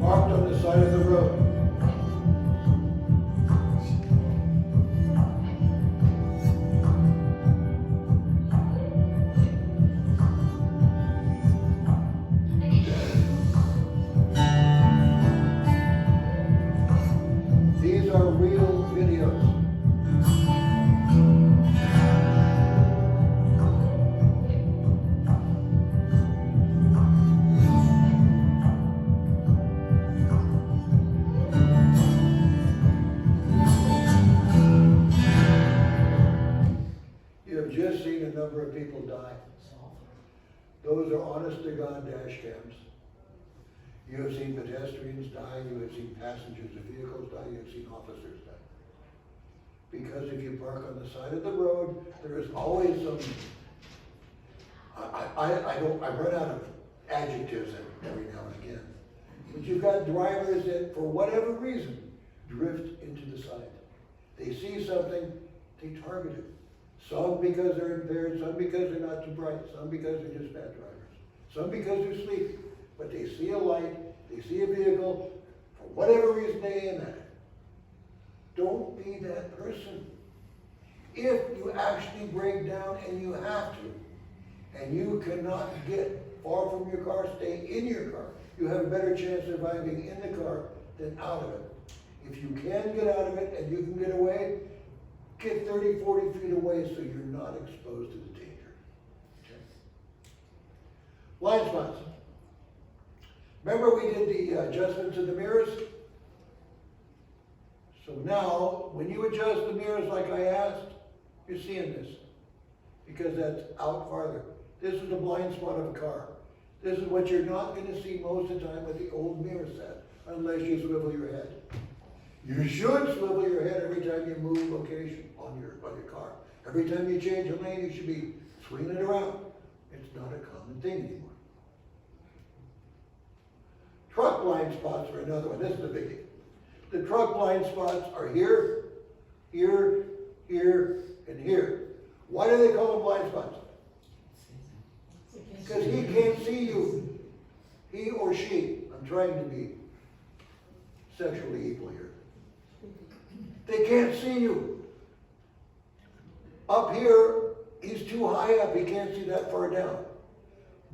Parked on the side of the road. just seen a number of people die. Those are honest to God dash cams. You have seen pedestrians die, you have seen passengers of vehicles die, you have seen officers die. Because if you park on the side of the road, there is always some, I run out of adjectives every now and again. But you've got drivers that, for whatever reason, drift into the side. They see something, they target it. Some because they're impaired, some because they're not too bright, some because they're just bad drivers, some because they're sleepy. But they see a light, they see a vehicle, for whatever reason they aim at it. Don't be that person. If you actually break down and you have to, and you cannot get far from your car, stay in your car. You have a better chance of surviving in the car than out of it. If you can get out of it and you can get away, get 30, 40 feet away so you're not exposed to the danger. Okay? Blind spots. Remember we did the adjustments of the mirrors? So now, when you adjust the mirrors like I asked, you're seeing this. Because that's out farther. This is the blind spot of a car. This is what you're not going to see most of the time with the old mirror set, unless you swivel your head. You should swivel your head every time you move location on your car. Every time you change a lane, you should be swinging it around. It's not a common thing anymore. Truck blind spots are another one. This is the biggie. The truck blind spots are here, here, here, and here. Why do they call them blind spots? Because he can't see you. He or she. I'm trying to be sexually equal here. They can't see you. Up here, he's too high up. He can't see that far down.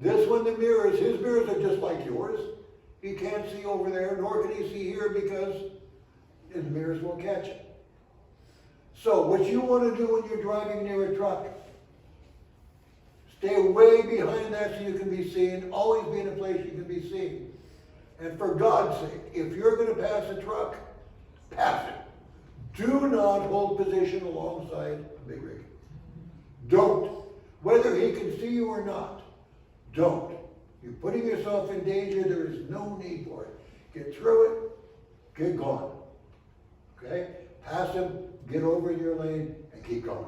This one, the mirrors, his mirrors are just like yours. He can't see over there, nor can he see here because his mirrors won't catch it. So what you want to do when you're driving near a truck, stay way behind that so you can be seen. Always be in a place you can be seen. And for God's sake, if you're going to pass a truck, pass it. Do not hold position alongside a big rig. Don't. Whether he can see you or not, don't. You're putting yourself in danger. There is no need for it. Get through it. Get gone. Okay? Pass him, get over in your lane, and keep going.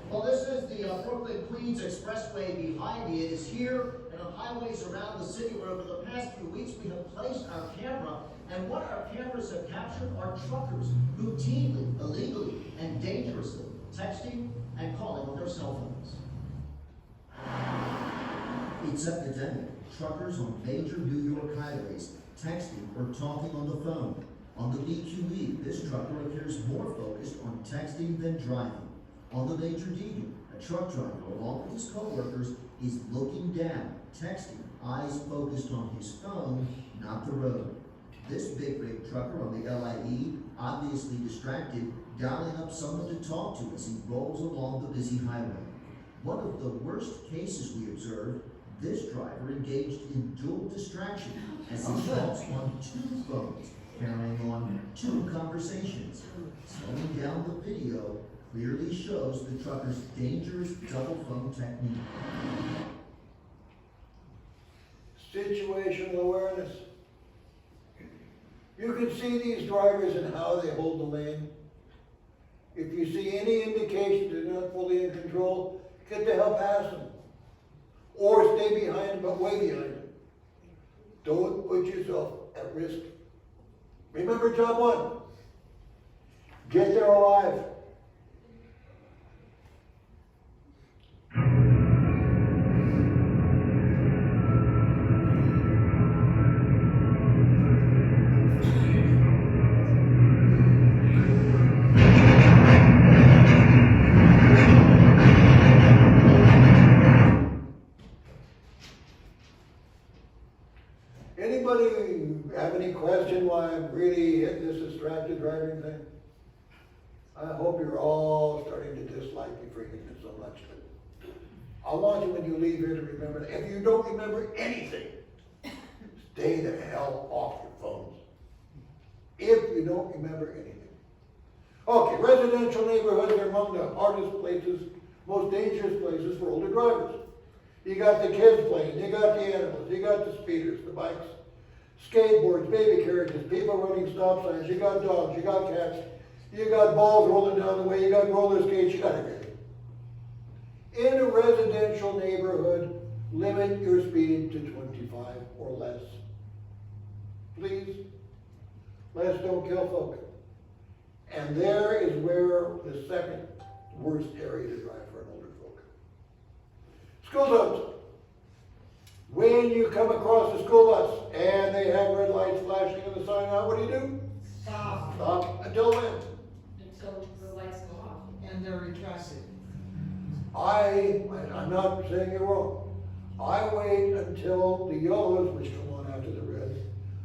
Well, this is the Brooklyn-Queens Expressway behind me. It is here and on highways around the city where over the past few weeks we have placed our camera. And what our cameras have captured are truckers routinely, illegally, and dangerously texting and calling on their cell phones. It's epidemic. Truckers on major New York highways texting or talking on the phone. On the BQE, this trucker appears more focused on texting than driving. On the major D, a truck driver, along with his co-workers, is looking down, texting, eyes focused on his phone, not the road. This big rig trucker on the LIE, obviously distracted, dialing up someone to talk to as he rolls along the busy highway. One of the worst cases we observed, this driver engaged in dual distraction as he talks on two phones, carrying on two conversations. Slowing down the video clearly shows the trucker's dangerous double phone technique. Situational awareness. You can see these drivers and how they hold the lane. If you see any indication they're not fully in control, get the hell past them. Or stay behind them, but way behind them. Don't put yourself at risk. Remember job one. Get there alive. Anybody have any question why I'm really hitting this distracted driving thing? I hope you're all starting to dislike me for hitting it so much. But I want you when you leave here to remember that. If you don't remember anything, stay the hell off your phones. If you don't remember anything. Okay, residential neighborhoods are among the hardest places, most dangerous places for older drivers. You got the kids playing, you got the animals, you got the speeders, the bikes, skateboards, baby carriages, people running stop signs, you got dogs, you got cats, you got balls rolling down the way, you got roller skates, you got everything. In a residential neighborhood, limit your speed to 25 or less. Please, less don't kill folk. And there is where the second worst area to drive for an older folk. School zones. When you come across a school bus and they have red lights flashing on the sign out, what do? Stop. Stop until when? Until the lights go off. And they're retracted. I'm not saying you're wrong. I wait until the yellows, which come on after the reds,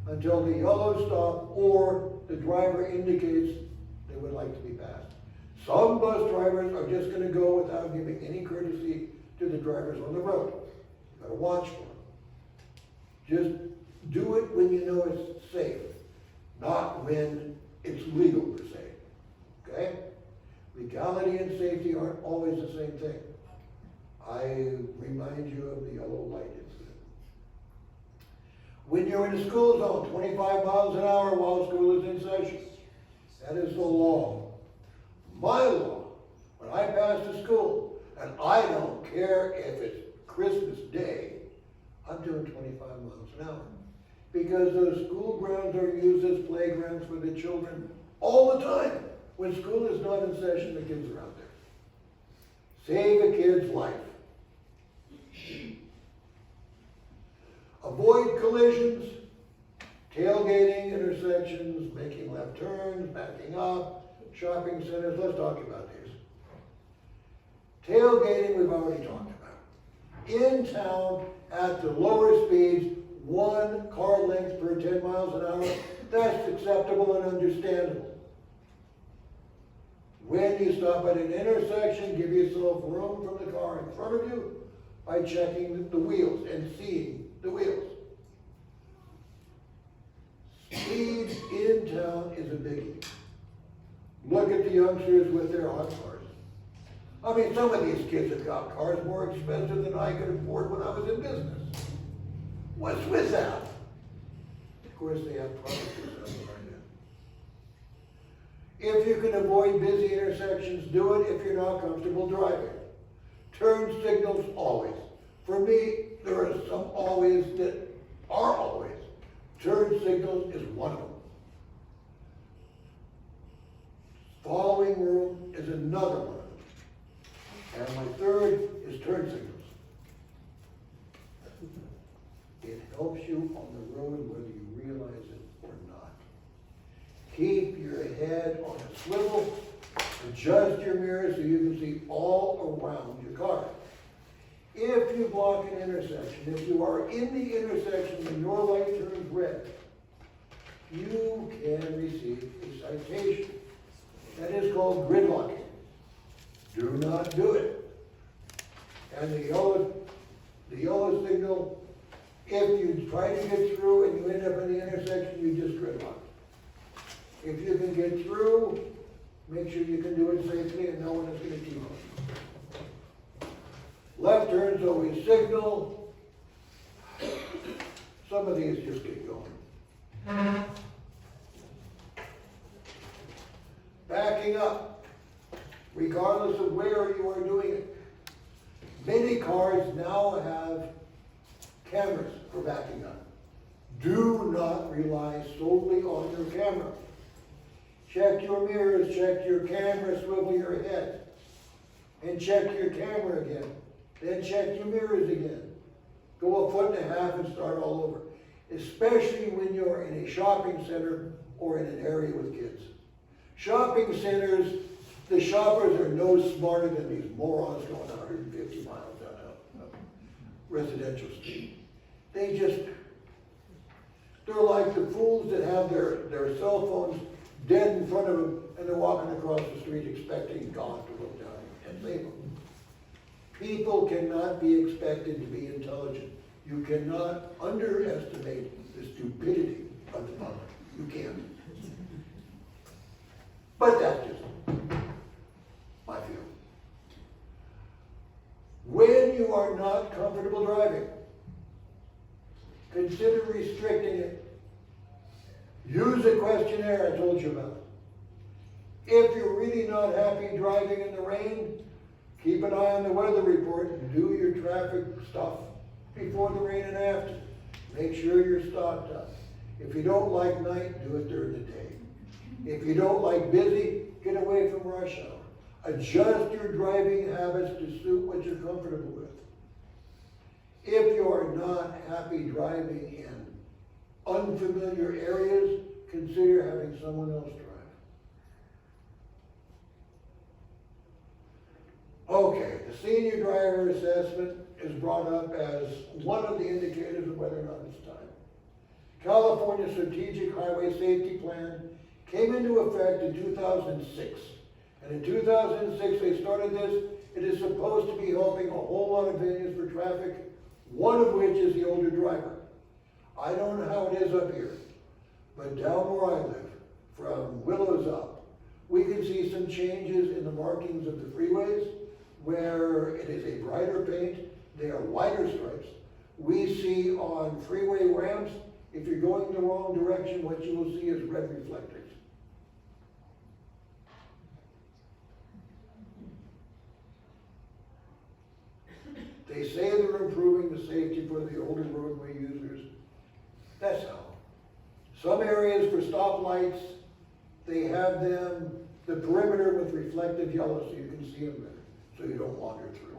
until the yellows stop or the driver indicates they would like to be passed. Some bus drivers are just going to go without giving any courtesy to the drivers on the road. You gotta watch for them. Just do it when you know it's safe, not when it's legal per se. Okay? Legality and safety aren't always the same thing. I remind you of the yellow light incident. When you're in a school zone, 25 miles an hour while school is in session. That is the law. My law, when I pass to school, and I don't care if it's Christmas Day, I'm doing 25 miles an hour. Because those school grounds are used as playgrounds for the children all the time. When school is not in session, the kids are out there. Save a kid's life. Avoid collisions, tailgating intersections, making left turns, backing up, shopping centers. Let's talk about these. Tailgating, we've already talked about. In town, at the lower speeds, 1 car length per 10 miles an hour, that's acceptable and understandable. When you stop at an intersection, give yourself room from the car in front of you by checking the wheels and seeing the wheels. Speed in town is a biggie. Look at the youngsters with their hot cars. I mean, some of these kids have got cars more expensive than I could afford when I was in business. What's with that? Of course, they have products right now. If you can avoid busy intersections, do it if you're not comfortable driving. Turn signals always. For me, there are some always that are always. Turn signals is one of them. Following room is another one. And my third is turn signals. It helps you on the road whether you realize it or not. Keep your head on a swivel. Adjust your mirror so you can see all around your car. If you block an intersection, if you are in the intersection when your light turns red, you can receive a citation. That is called gridlocking. Do not do it. And the yellow signal, if you try to get through and you end up in the intersection, you just gridlock. If you can get through, make sure you can do it safely and no one is going to keep on. Left turns always signal. Some of these just get going. Backing up, regardless of where you are doing it. Many cars now have cameras for backing up. Do not rely solely on your camera. Check your mirrors, check your camera, swivel your head. And check your camera again. Then check your mirrors again. Go 1.5 feet and start all over. Especially when you're in a shopping center or in an area with kids. Shopping centers, the shoppers are no smarter than these morons going 150 miles down a residential street. They're like the fools that have their cell phones dead in front of them and they're walking across the street expecting God to look down and save them. People cannot be expected to be intelligent. You cannot underestimate the stupidity of the public. You can't. But that's just questionnaire I told you about. If you're really not happy driving in the rain, keep an eye on the weather report and do your traffic stuff before the rain and after. Make sure you're stocked up. If you don't like night, do it during the day. If you don't like busy, get away from rush hour. Adjust your driving habits to suit what you're comfortable with. If you are not happy driving in unfamiliar areas, consider having someone else drive. Okay, the senior driver assessment is brought up as one of the indicators of whether or not it's time. California Strategic Highway Safety Plan came into effect in 2006. And in 2006, they started this. It is supposed to be helping a whole lot of venues for traffic, one of which is the older driver. I don't know how it is up here, but down where I live, from Willows up, we can see some changes in the markings of the freeways, where it is a brighter paint, they are wider stripes. We see on freeway ramps, if you're going the wrong direction, what you will see is red reflectors. They say they're improving the safety for the older roadway users. That's how. Some areas for stoplights, they have them, the perimeter with reflective yellow so you can see them better, so you don't wander through.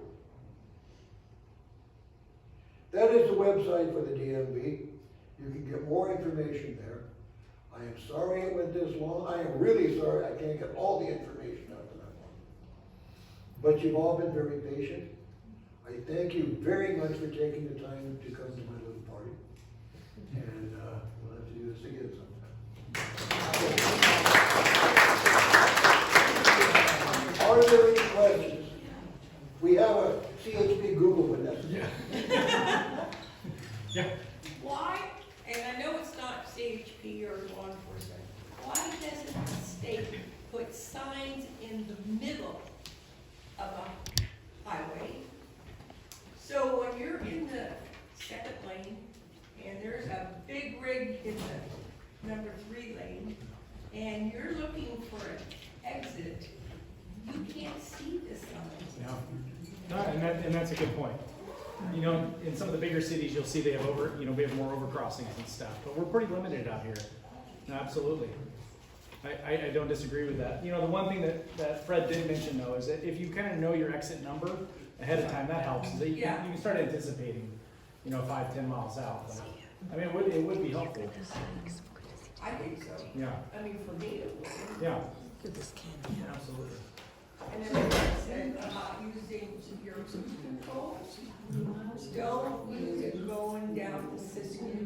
That is the website for the DMV. You can get more information there. I am sorry it went this long. I am really sorry I can't get all the information out that I want. But you've all been very patient. I thank you very much for taking the time to come to my little party. And we'll have to do this again sometime. Are there any questions? We have a CHP Google with us. Yeah. Why, and I know it's not CHP or law enforcement, why doesn't the state put signs in the middle of a highway? So when you're in the second lane and there's a big rig in the number 3 lane and you're looking for an exit, you can't see the signs. Yeah. No, and that's a good point. You know, in some of the bigger cities, you'll see they have we have more overcrossings and stuff, but we're pretty limited out here. No, absolutely. I don't disagree with that. You know, the one thing that Fred did mention though is that if you kind of know your exit number ahead of time, that helps. Is that you can start anticipating, 5-10 miles out. But, I mean, it would be helpful. I think so. Yeah. I mean, for me it would. Yeah. Absolutely. And then like I said about using your cruise control, don't use it going down the Siskiyou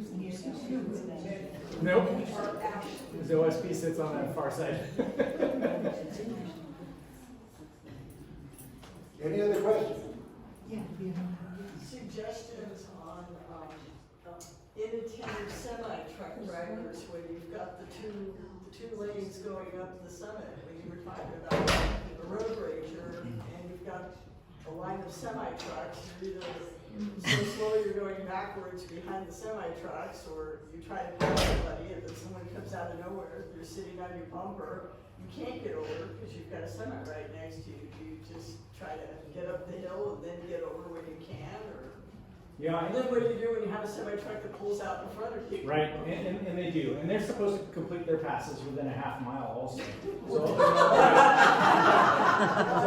into Nope. or out. The OSP sits on that far side. Any other questions? Suggestions on inattentive semi-truck drivers when you've got the two lanes going up the summit, when you were talking about the road ranger, and you've got a line of semi-trucks, you're either so slow you're going backwards behind the semi-trucks, or you try to pass somebody and then someone comes out of nowhere, you're sitting on your bumper, you can't get over because you've got a semi right next to you. Do you just try to get up the hill and then get over when you can, or? Yeah. And then what do you do when you have a semi-truck that pulls out in front of you? Right, and they do, and they're supposed to complete their passes within a half mile also. So, so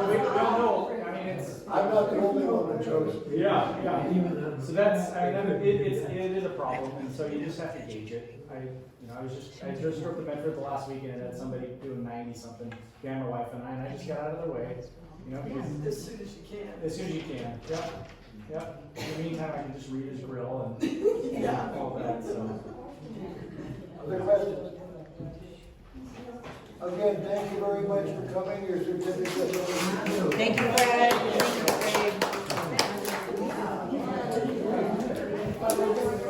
we all know. I mean, it's. I'm not the only one that chose. Yeah. So that's. It is a problem, and so you just have to gauge it. I just drove to Bedford the last weekend. I had somebody doing 90 something behind my wife and I just got out of their way. Because As soon as you can. As soon as you can. Yep. In the meantime, I can just read his grill and all that. So. Other questions? Again, thank you very much for coming. Your certificate. Thank you, Fred. Thank you, Fred.